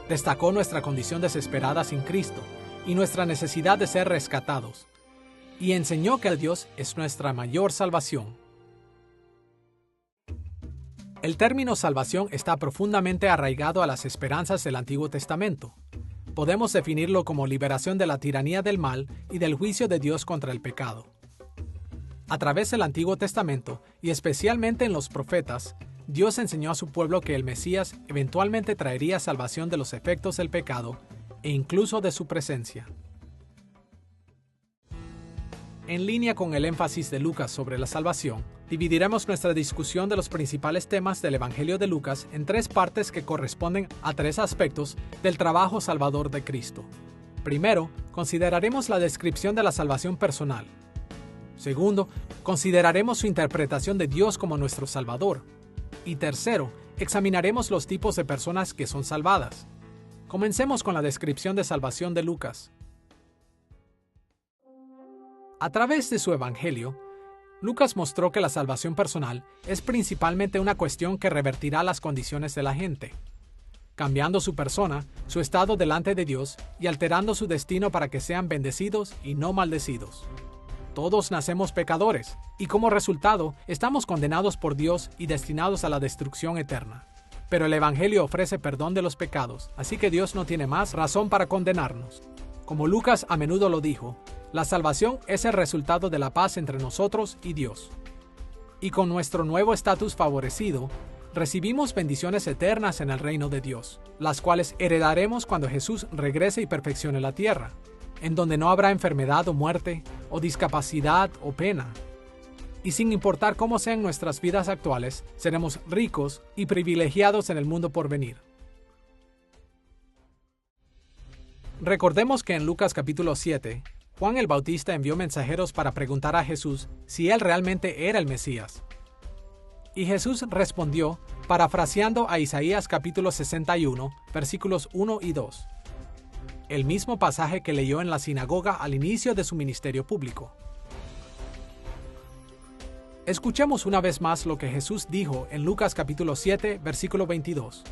Destacó nuestra condición desesperada sin Cristo y nuestra necesidad de ser rescatados, y enseñó que Dios es nuestra mayor salvación. El término salvación está profundamente arraigado a las esperanzas del Antiguo Testamento. Podemos definirlo como liberación de la tiranía del mal y del juicio de Dios contra el pecado. A través del Antiguo Testamento, y especialmente en los profetas, Dios enseñó a su pueblo que el Mesías eventualmente traería salvación de los efectos del pecado e incluso de su presencia. En línea con el énfasis de Lucas sobre la salvación, dividiremos nuestra discusión de los principales temas del Evangelio de Lucas en tres partes que corresponden a tres aspectos del trabajo salvador de Cristo. Primero, consideraremos la descripción de la salvación personal. Segundo, consideraremos su interpretación de Dios como nuestro Salvador. Y tercero, examinaremos los tipos de personas que son salvadas. Comencemos con la descripción de salvación de Lucas. A través de su Evangelio, Lucas mostró que la salvación personal es principalmente una cuestión que revertirá las condiciones de la gente, cambiando su persona, su estado delante de Dios y alterando su destino para que sean bendecidos y no maldecidos. Todos nacemos pecadores, y como resultado, estamos condenados por Dios y destinados a la destrucción eterna. Pero el Evangelio ofrece perdón de los pecados, así que Dios no tiene más razón para condenarnos. Como Lucas a menudo lo dijo, la salvación es el resultado de la paz entre nosotros y Dios. Y con nuestro nuevo estatus favorecido, recibimos bendiciones eternas en el reino de Dios, las cuales heredaremos cuando Jesús regrese y perfeccione la tierra, en donde no habrá enfermedad o muerte, o discapacidad o pena. Y sin importar cómo sean nuestras vidas actuales, seremos ricos y privilegiados en el mundo por venir. Recordemos que en Lucas capítulo 7, Juan el Bautista envió mensajeros para preguntar a Jesús si él realmente era el Mesías. Y Jesús respondió, parafraseando a Isaías capítulo 61, versículos 1 y 2. El mismo pasaje que leyó en la sinagoga al inicio de su ministerio público. Escuchemos una vez más lo que Jesús dijo en Lucas capítulo 7, versículo 22.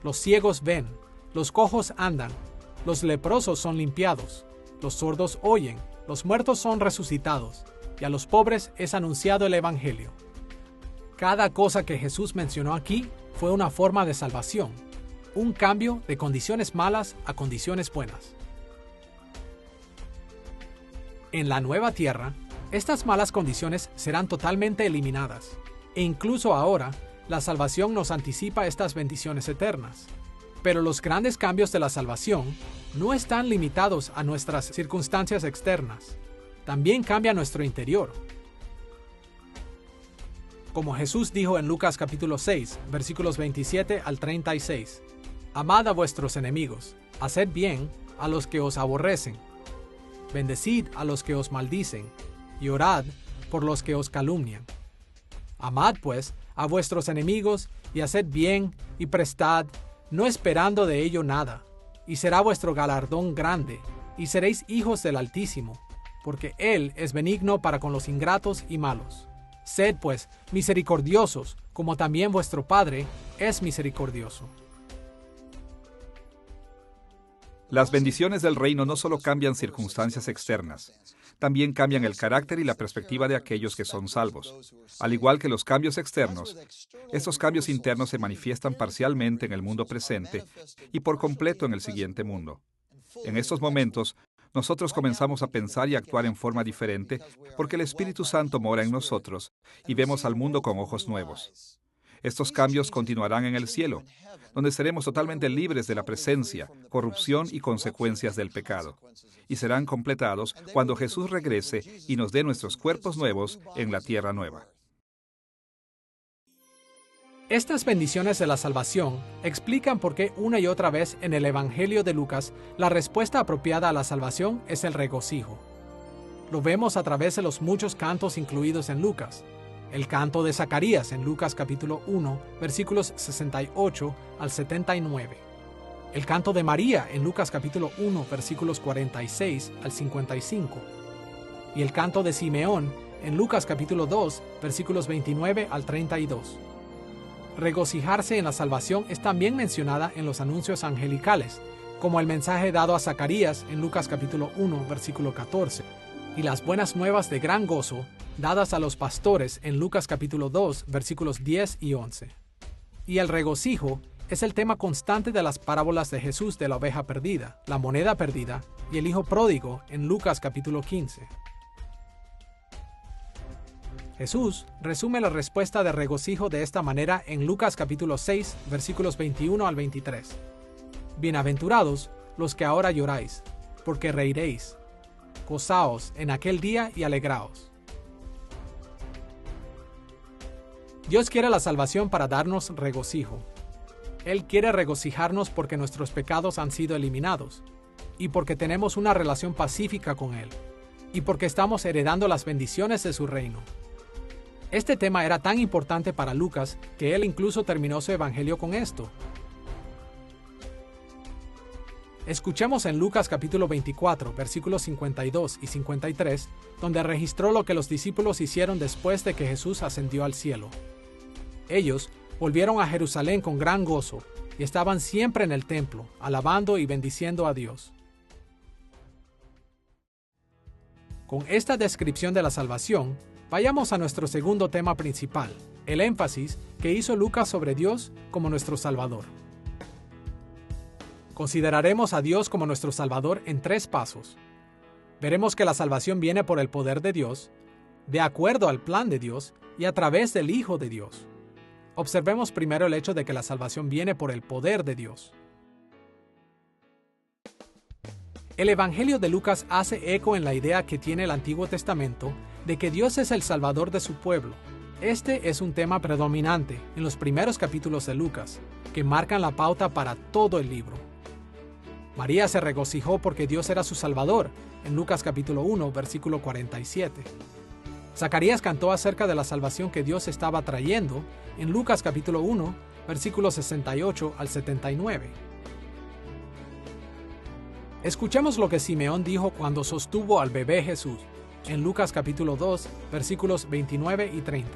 Los ciegos ven, los cojos andan, los leprosos son limpiados, los sordos oyen, los muertos son resucitados, y a los pobres es anunciado el Evangelio. Cada cosa que Jesús mencionó aquí fue una forma de salvación, un cambio de condiciones malas a condiciones buenas. En la nueva tierra, estas malas condiciones serán totalmente eliminadas, e incluso ahora, la salvación nos anticipa estas bendiciones eternas. Pero los grandes cambios de la salvación no están limitados a nuestras circunstancias externas. También cambia nuestro interior. como Jesús dijo en Lucas capítulo 6, versículos 27 al 36. Amad a vuestros enemigos, haced bien a los que os aborrecen, bendecid a los que os maldicen, y orad por los que os calumnian. Amad pues a vuestros enemigos, y haced bien, y prestad, no esperando de ello nada, y será vuestro galardón grande, y seréis hijos del Altísimo, porque Él es benigno para con los ingratos y malos. Sed pues misericordiosos, como también vuestro Padre es misericordioso. Las bendiciones del reino no solo cambian circunstancias externas, también cambian el carácter y la perspectiva de aquellos que son salvos. Al igual que los cambios externos, estos cambios internos se manifiestan parcialmente en el mundo presente y por completo en el siguiente mundo. En estos momentos, nosotros comenzamos a pensar y actuar en forma diferente porque el Espíritu Santo mora en nosotros y vemos al mundo con ojos nuevos. Estos cambios continuarán en el cielo, donde seremos totalmente libres de la presencia, corrupción y consecuencias del pecado, y serán completados cuando Jesús regrese y nos dé nuestros cuerpos nuevos en la tierra nueva. Estas bendiciones de la salvación explican por qué una y otra vez en el Evangelio de Lucas la respuesta apropiada a la salvación es el regocijo. Lo vemos a través de los muchos cantos incluidos en Lucas. El canto de Zacarías en Lucas capítulo 1, versículos 68 al 79. El canto de María en Lucas capítulo 1, versículos 46 al 55. Y el canto de Simeón en Lucas capítulo 2, versículos 29 al 32. Regocijarse en la salvación es también mencionada en los anuncios angelicales, como el mensaje dado a Zacarías en Lucas capítulo 1, versículo 14, y las buenas nuevas de gran gozo dadas a los pastores en Lucas capítulo 2, versículos 10 y 11. Y el regocijo es el tema constante de las parábolas de Jesús de la oveja perdida, la moneda perdida y el hijo pródigo en Lucas capítulo 15. Jesús resume la respuesta de regocijo de esta manera en Lucas capítulo 6, versículos 21 al 23. Bienaventurados los que ahora lloráis, porque reiréis. Gozaos en aquel día y alegraos. Dios quiere la salvación para darnos regocijo. Él quiere regocijarnos porque nuestros pecados han sido eliminados, y porque tenemos una relación pacífica con Él, y porque estamos heredando las bendiciones de su reino. Este tema era tan importante para Lucas que él incluso terminó su evangelio con esto. Escuchemos en Lucas capítulo 24, versículos 52 y 53, donde registró lo que los discípulos hicieron después de que Jesús ascendió al cielo. Ellos volvieron a Jerusalén con gran gozo y estaban siempre en el templo, alabando y bendiciendo a Dios. Con esta descripción de la salvación, vayamos a nuestro segundo tema principal, el énfasis que hizo Lucas sobre Dios como nuestro Salvador. Consideraremos a Dios como nuestro Salvador en 3 pasos. Veremos que la salvación viene por el poder de Dios, de acuerdo al plan de Dios y a través del Hijo de Dios. Observemos primero el hecho de que la salvación viene por el poder de Dios. El Evangelio de Lucas hace eco en la idea que tiene el Antiguo Testamento de que Dios es el Salvador de su pueblo. Este es un tema predominante en los primeros capítulos de Lucas, que marcan la pauta para todo el libro. María se regocijó porque Dios era su Salvador, en Lucas capítulo 1, versículo 47. Zacarías cantó acerca de la salvación que Dios estaba trayendo, en Lucas capítulo 1, versículos 68 al 79. Escuchemos lo que Simeón dijo cuando sostuvo al bebé Jesús, en Lucas capítulo 2, versículos 29 y 30.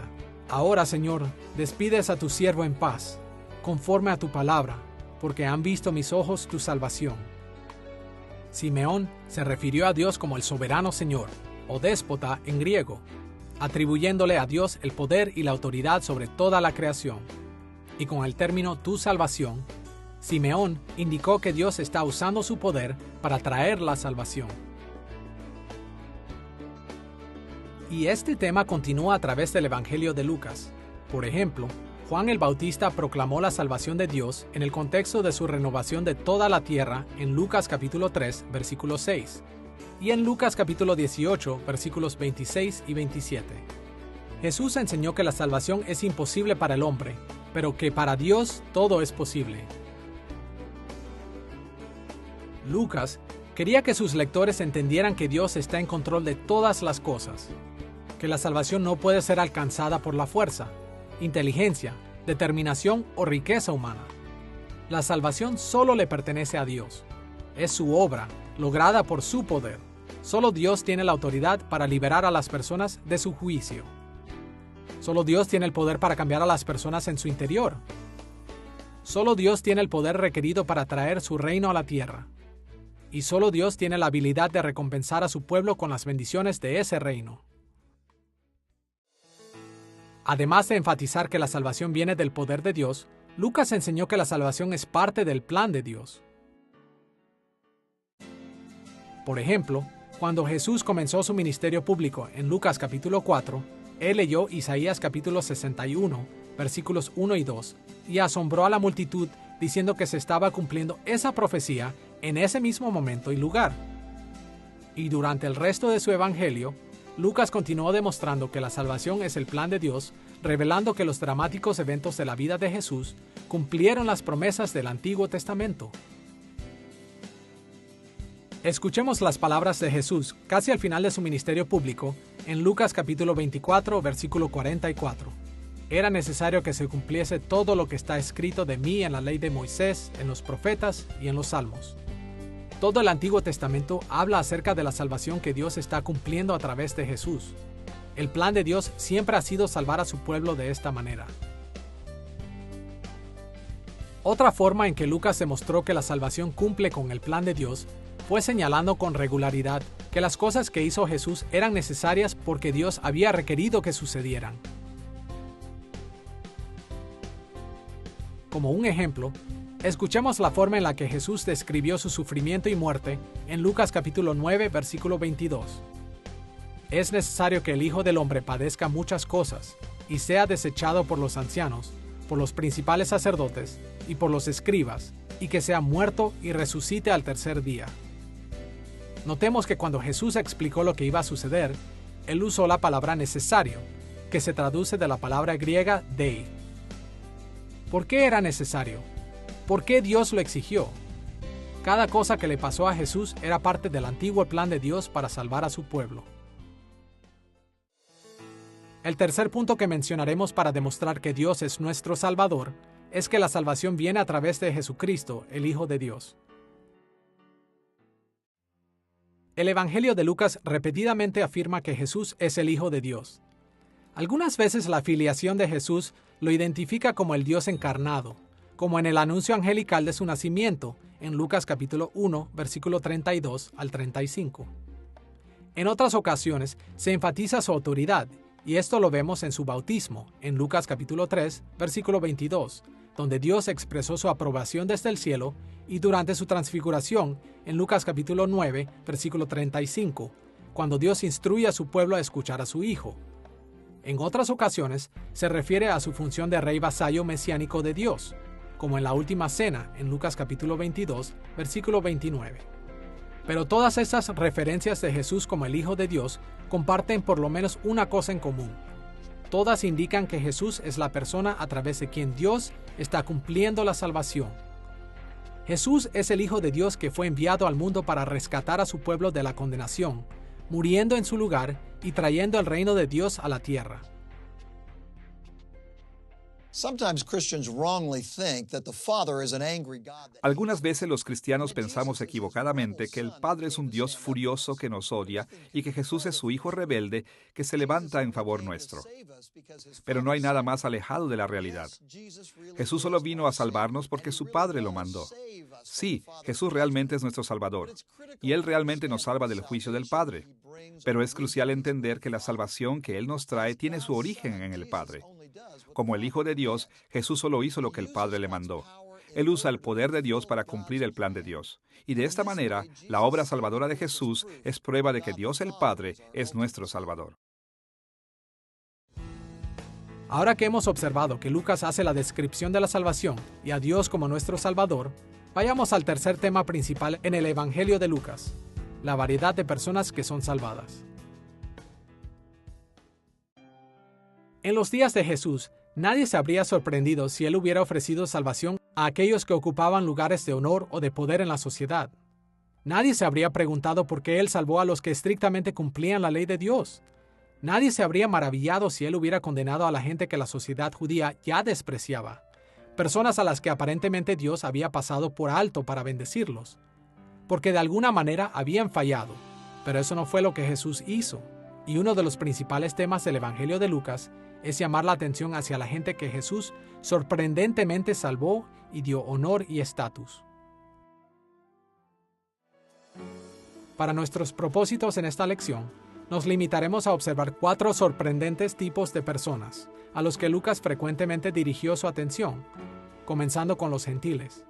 Ahora, Señor, despides a tu siervo en paz, conforme a tu palabra, porque han visto mis ojos tu salvación. Simeón se refirió a Dios como el soberano Señor, o déspota en griego, atribuyéndole a Dios el poder y la autoridad sobre toda la creación. Y con el término tu salvación, Simeón indicó que Dios está usando su poder para traer la salvación. Y este tema continúa a través del Evangelio de Lucas. Por ejemplo, Juan el Bautista proclamó la salvación de Dios en el contexto de su renovación de toda la tierra en Lucas capítulo 3, versículo 6, y en Lucas capítulo 18, versículos 26 y 27. Jesús enseñó que la salvación es imposible para el hombre, pero que para Dios todo es posible. Lucas quería que sus lectores entendieran que Dios está en control de todas las cosas, que la salvación no puede ser alcanzada por la fuerza, inteligencia, determinación o riqueza humana. La salvación solo le pertenece a Dios. Es su obra, lograda por su poder. Solo Dios tiene la autoridad para liberar a las personas de su juicio. Solo Dios tiene el poder para cambiar a las personas en su interior. Solo Dios tiene el poder requerido para traer su reino a la tierra. Y solo Dios tiene la habilidad de recompensar a su pueblo con las bendiciones de ese reino. Además de enfatizar que la salvación viene del poder de Dios, Lucas enseñó que la salvación es parte del plan de Dios. Por ejemplo, cuando Jesús comenzó su ministerio público en Lucas capítulo 4, Él leyó Isaías capítulo 61, versículos 1 y 2, y asombró a la multitud diciendo que se estaba cumpliendo esa profecía en ese mismo momento y lugar. Y durante el resto de su evangelio, Lucas continuó demostrando que la salvación es el plan de Dios, revelando que los dramáticos eventos de la vida de Jesús cumplieron las promesas del Antiguo Testamento. Escuchemos las palabras de Jesús casi al final de su ministerio público en Lucas capítulo 24, versículo 44. Era necesario que se cumpliese todo lo que está escrito de mí en la ley de Moisés, en los profetas y en los salmos. Todo el Antiguo Testamento habla acerca de la salvación que Dios está cumpliendo a través de Jesús. El plan de Dios siempre ha sido salvar a su pueblo de esta manera. Otra forma en que Lucas demostró que la salvación cumple con el plan de Dios fue señalando con regularidad que las cosas que hizo Jesús eran necesarias porque Dios había requerido que sucedieran. Como un ejemplo, escuchemos la forma en la que Jesús describió su sufrimiento y muerte en Lucas capítulo 9, versículo 22. Es necesario que el Hijo del Hombre padezca muchas cosas y sea desechado por los ancianos, por los principales sacerdotes y por los escribas, y que sea muerto y resucite al tercer día. Notemos que cuando Jesús explicó lo que iba a suceder, Él usó la palabra necesario, que se traduce de la palabra griega dei. ¿Por qué era necesario? ¿Por qué Dios lo exigió? Cada cosa que le pasó a Jesús era parte del antiguo plan de Dios para salvar a su pueblo. El tercer punto que mencionaremos para demostrar que Dios es nuestro Salvador es que la salvación viene a través de Jesucristo, el Hijo de Dios. El Evangelio de Lucas repetidamente afirma que Jesús es el Hijo de Dios. Algunas veces la filiación de Jesús lo identifica como el Dios encarnado, como en el anuncio angelical de su nacimiento, en Lucas capítulo 1, versículo 32 al 35. En otras ocasiones se enfatiza su autoridad, y esto lo vemos en su bautismo, en Lucas capítulo 3, versículo 22, donde Dios expresó su aprobación desde el cielo, y durante su transfiguración, en Lucas capítulo 9, versículo 35, cuando Dios instruye a su pueblo a escuchar a su Hijo. En otras ocasiones, se refiere a su función de rey vasallo mesiánico de Dios, como en la última cena, en Lucas capítulo 22, versículo 29. Pero todas estas referencias de Jesús como el Hijo de Dios comparten por lo menos una cosa en común. Todas indican que Jesús es la persona a través de quien Dios está cumpliendo la salvación. Jesús es el Hijo de Dios que fue enviado al mundo para rescatar a su pueblo de la condenación, muriendo en su lugar y trayendo el reino de Dios a la tierra. Algunas veces los cristianos pensamos equivocadamente que el Padre es un Dios furioso que nos odia y que Jesús es su Hijo rebelde que se levanta en favor nuestro. Pero no hay nada más alejado de la realidad. Jesús solo vino a salvarnos porque su Padre lo mandó. Sí, Jesús realmente es nuestro Salvador, y Él realmente nos salva del juicio del Padre. Pero es crucial entender que la salvación que Él nos trae tiene su origen en el Padre. Como el Hijo de Dios, Jesús solo hizo lo que el Padre le mandó. Él usa el poder de Dios para cumplir el plan de Dios. Y de esta manera, la obra salvadora de Jesús es prueba de que Dios el Padre es nuestro Salvador. Ahora que hemos observado que Lucas hace la descripción de la salvación y a Dios como nuestro Salvador, vayamos al tercer tema principal en el Evangelio de Lucas: la variedad de personas que son salvadas. En los días de Jesús, nadie se habría sorprendido si él hubiera ofrecido salvación a aquellos que ocupaban lugares de honor o de poder en la sociedad. Nadie se habría preguntado por qué él salvó a los que estrictamente cumplían la ley de Dios. Nadie se habría maravillado si él hubiera condenado a la gente que la sociedad judía ya despreciaba, personas a las que aparentemente Dios había pasado por alto para bendecirlos, porque de alguna manera habían fallado. Pero eso no fue lo que Jesús hizo, y uno de los principales temas del Evangelio de Lucas es llamar la atención hacia la gente que Jesús sorprendentemente salvó y dio honor y estatus. Para nuestros propósitos en esta lección, nos limitaremos a observar 4 sorprendentes tipos de personas, a los que Lucas frecuentemente dirigió su atención, comenzando con los gentiles.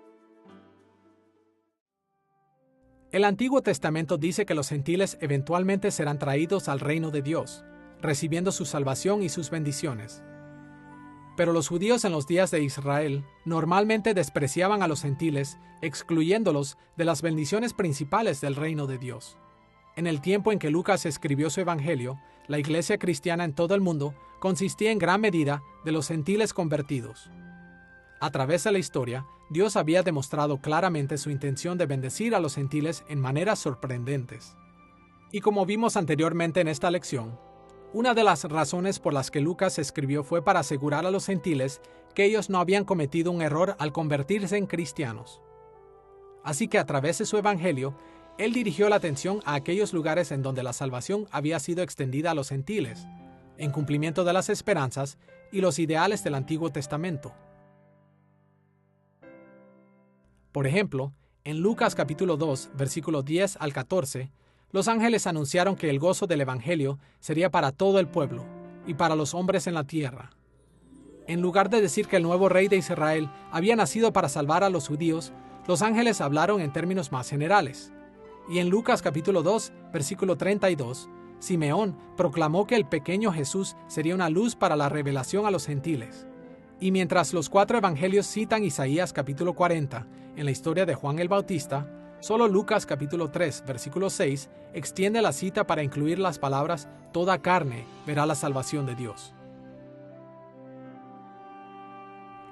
El Antiguo Testamento dice que los gentiles eventualmente serán traídos al reino de Dios, recibiendo su salvación y sus bendiciones. Pero los judíos en los días de Israel normalmente despreciaban a los gentiles, excluyéndolos de las bendiciones principales del reino de Dios. En el tiempo en que Lucas escribió su evangelio, la iglesia cristiana en todo el mundo consistía en gran medida de los gentiles convertidos. A través de la historia, Dios había demostrado claramente su intención de bendecir a los gentiles en maneras sorprendentes. Y como vimos anteriormente en esta lección, una de las razones por las que Lucas escribió fue para asegurar a los gentiles que ellos no habían cometido un error al convertirse en cristianos. Así que a través de su evangelio, él dirigió la atención a aquellos lugares en donde la salvación había sido extendida a los gentiles, en cumplimiento de las esperanzas y los ideales del Antiguo Testamento. Por ejemplo, en Lucas capítulo 2, versículos 10 al 14, los ángeles anunciaron que el gozo del Evangelio sería para todo el pueblo y para los hombres en la tierra. En lugar de decir que el nuevo rey de Israel había nacido para salvar a los judíos, los ángeles hablaron en términos más generales. Y en Lucas capítulo 2, versículo 32, Simeón proclamó que el pequeño Jesús sería una luz para la revelación a los gentiles. Y mientras los 4 evangelios citan Isaías capítulo 40 en la historia de Juan el Bautista, solo Lucas capítulo 3, versículo 6 extiende la cita para incluir las palabras «toda carne verá la salvación de Dios».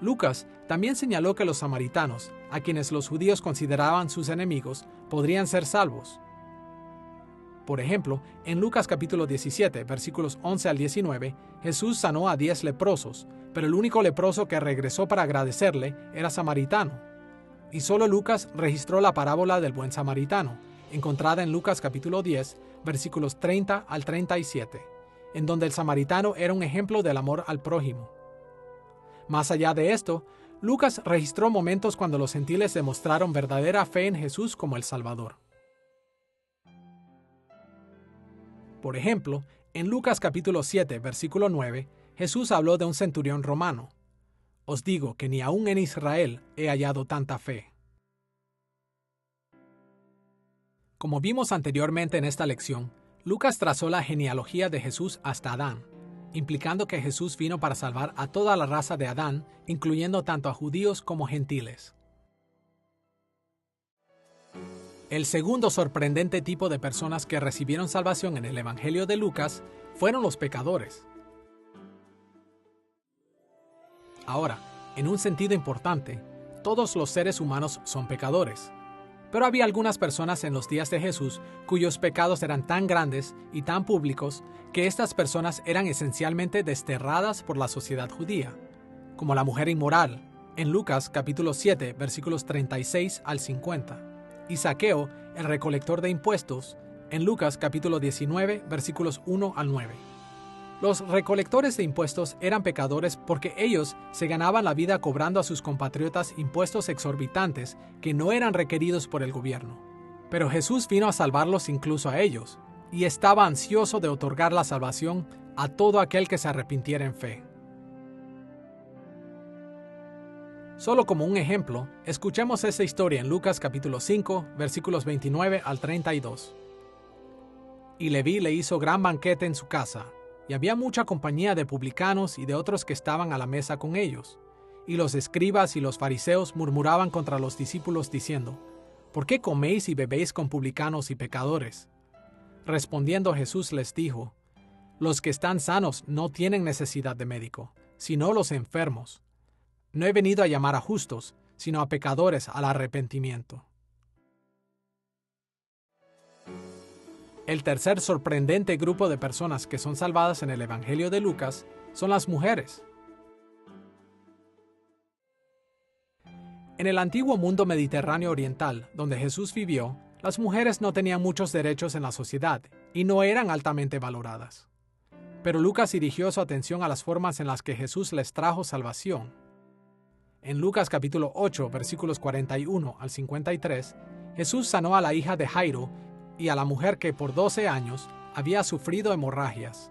Lucas también señaló que los samaritanos, a quienes los judíos consideraban sus enemigos, podrían ser salvos. Por ejemplo, en Lucas capítulo 17, versículos 11 al 19, Jesús sanó a 10 leprosos, pero el único leproso que regresó para agradecerle era samaritano. Y solo Lucas registró la parábola del buen samaritano, encontrada en Lucas capítulo 10, versículos 30 al 37, en donde el samaritano era un ejemplo del amor al prójimo. Más allá de esto, Lucas registró momentos cuando los gentiles demostraron verdadera fe en Jesús como el Salvador. Por ejemplo, en Lucas capítulo 7, versículo 9, Jesús habló de un centurión romano. Os digo que ni aún en Israel he hallado tanta fe. Como vimos anteriormente en esta lección, Lucas trazó la genealogía de Jesús hasta Adán, implicando que Jesús vino para salvar a toda la raza de Adán, incluyendo tanto a judíos como gentiles. El segundo sorprendente tipo de personas que recibieron salvación en el Evangelio de Lucas fueron los pecadores. Ahora, en un sentido importante, todos los seres humanos son pecadores. Pero había algunas personas en los días de Jesús cuyos pecados eran tan grandes y tan públicos que estas personas eran esencialmente desterradas por la sociedad judía, como la mujer inmoral, en Lucas capítulo 7, versículos 36 al 50, y Zaqueo, el recolector de impuestos, en Lucas capítulo 19, versículos 1 al 9. Los recolectores de impuestos eran pecadores porque ellos se ganaban la vida cobrando a sus compatriotas impuestos exorbitantes que no eran requeridos por el gobierno. Pero Jesús vino a salvarlos incluso a ellos, y estaba ansioso de otorgar la salvación a todo aquel que se arrepintiera en fe. Solo como un ejemplo, escuchemos esta historia en Lucas capítulo 5, versículos 29 al 32. Y Leví le hizo gran banquete en su casa, y había mucha compañía de publicanos y de otros que estaban a la mesa con ellos. Y los escribas y los fariseos murmuraban contra los discípulos diciendo: ¿Por qué coméis y bebéis con publicanos y pecadores? Respondiendo Jesús les dijo: Los que están sanos no tienen necesidad de médico, sino los enfermos. No he venido a llamar a justos, sino a pecadores al arrepentimiento. El tercer sorprendente grupo de personas que son salvadas en el Evangelio de Lucas son las mujeres. En el antiguo mundo mediterráneo oriental, donde Jesús vivió, las mujeres no tenían muchos derechos en la sociedad y no eran altamente valoradas. Pero Lucas dirigió su atención a las formas en las que Jesús les trajo salvación. En Lucas capítulo 8, versículos 41 al 53, Jesús sanó a la hija de Jairo y a la mujer que por 12 años había sufrido hemorragias.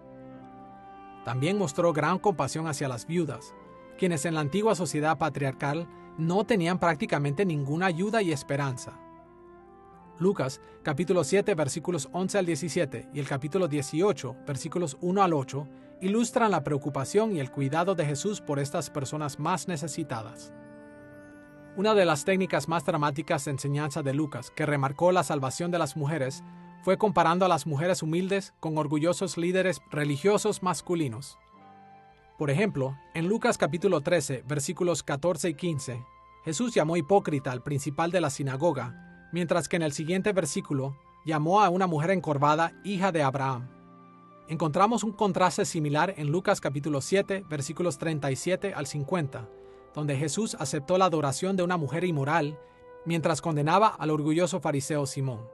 También mostró gran compasión hacia las viudas, quienes en la antigua sociedad patriarcal no tenían prácticamente ninguna ayuda y esperanza. Lucas capítulo 7 versículos 11 al 17 y el capítulo 18 versículos 1 al 8 ilustran la preocupación y el cuidado de Jesús por estas personas más necesitadas. Una de las técnicas más dramáticas de enseñanza de Lucas que remarcó la salvación de las mujeres fue comparando a las mujeres humildes con orgullosos líderes religiosos masculinos. Por ejemplo, en Lucas capítulo 13, versículos 14 y 15, Jesús llamó hipócrita al principal de la sinagoga, mientras que en el siguiente versículo llamó a una mujer encorvada hija de Abraham. Encontramos un contraste similar en Lucas capítulo 7, versículos 37 al 50, donde Jesús aceptó la adoración de una mujer inmoral, mientras condenaba al orgulloso fariseo Simón.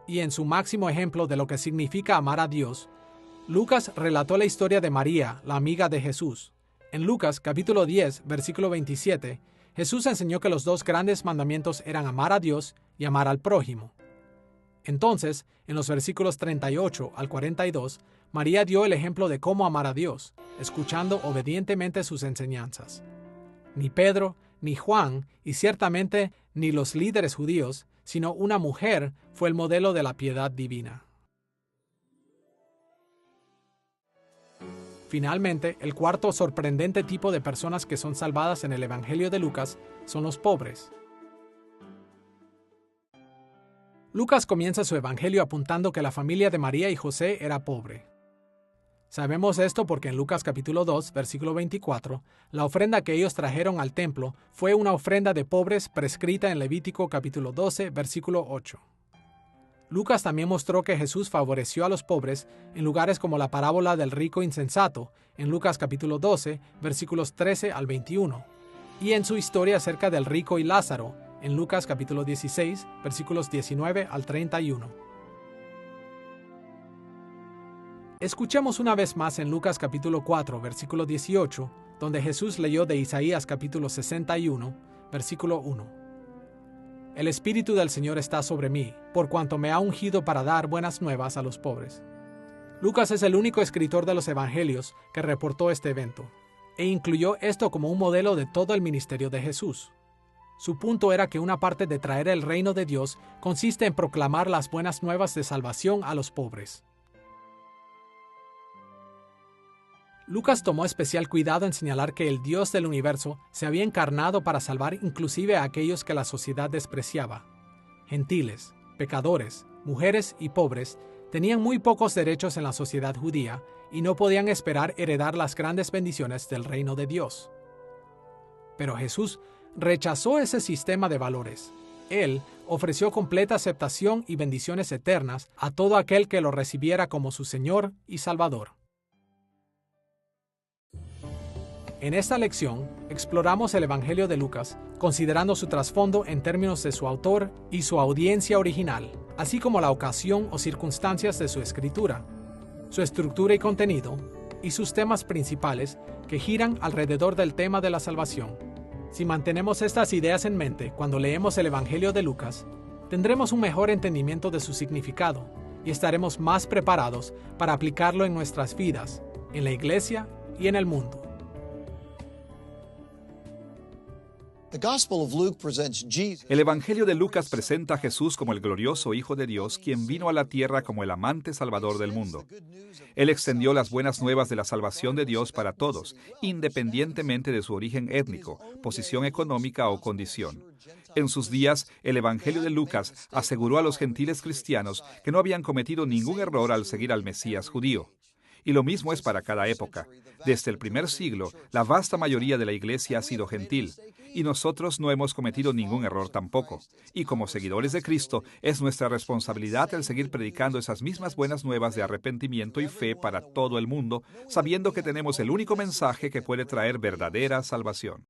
Y en su máximo ejemplo de lo que significa amar a Dios, Lucas relató la historia de María, la amiga de Jesús. En Lucas capítulo 10, versículo 27, Jesús enseñó que los dos grandes mandamientos eran amar a Dios y amar al prójimo. Entonces, en los versículos 38 al 42, María dio el ejemplo de cómo amar a Dios, escuchando obedientemente sus enseñanzas. Ni Pedro, ni Juan, y ciertamente ni los líderes judíos, sino una mujer fue el modelo de la piedad divina. Finalmente, el cuarto sorprendente tipo de personas que son salvadas en el Evangelio de Lucas son los pobres. Lucas comienza su Evangelio apuntando que la familia de María y José era pobre. Sabemos esto porque en Lucas capítulo 2, versículo 24, la ofrenda que ellos trajeron al templo fue una ofrenda de pobres prescrita en Levítico capítulo 12, versículo 8. Lucas también mostró que Jesús favoreció a los pobres en lugares como la parábola del rico insensato, en Lucas capítulo 12, versículos 13 al 21, y en su historia acerca del rico y Lázaro, en Lucas capítulo 16, versículos 19 al 31. Escuchemos una vez más en Lucas capítulo 4, versículo 18, donde Jesús leyó de Isaías capítulo 61, versículo 1. El Espíritu del Señor está sobre mí, por cuanto me ha ungido para dar buenas nuevas a los pobres. Lucas es el único escritor de los Evangelios que reportó este evento, e incluyó esto como un modelo de todo el ministerio de Jesús. Su punto era que una parte de traer el reino de Dios consiste en proclamar las buenas nuevas de salvación a los pobres. Lucas tomó especial cuidado en señalar que el Dios del universo se había encarnado para salvar inclusive a aquellos que la sociedad despreciaba. Gentiles, pecadores, mujeres y pobres tenían muy pocos derechos en la sociedad judía y no podían esperar heredar las grandes bendiciones del reino de Dios. Pero Jesús rechazó ese sistema de valores. Él ofreció completa aceptación y bendiciones eternas a todo aquel que lo recibiera como su Señor y Salvador. En esta lección, exploramos el Evangelio de Lucas, considerando su trasfondo en términos de su autor y su audiencia original, así como la ocasión o circunstancias de su escritura, su estructura y contenido, y sus temas principales que giran alrededor del tema de la salvación. Si mantenemos estas ideas en mente cuando leemos el Evangelio de Lucas, tendremos un mejor entendimiento de su significado y estaremos más preparados para aplicarlo en nuestras vidas, en la iglesia y en el mundo. El Evangelio de Lucas presenta a Jesús como el glorioso Hijo de Dios, quien vino a la tierra como el amante salvador del mundo. Él extendió las buenas nuevas de la salvación de Dios para todos, independientemente de su origen étnico, posición económica o condición. En sus días, el Evangelio de Lucas aseguró a los gentiles cristianos que no habían cometido ningún error al seguir al Mesías judío. Y lo mismo es para cada época. Desde el primer siglo, la vasta mayoría de la Iglesia ha sido gentil, y nosotros no hemos cometido ningún error tampoco. Y como seguidores de Cristo, es nuestra responsabilidad el seguir predicando esas mismas buenas nuevas de arrepentimiento y fe para todo el mundo, sabiendo que tenemos el único mensaje que puede traer verdadera salvación.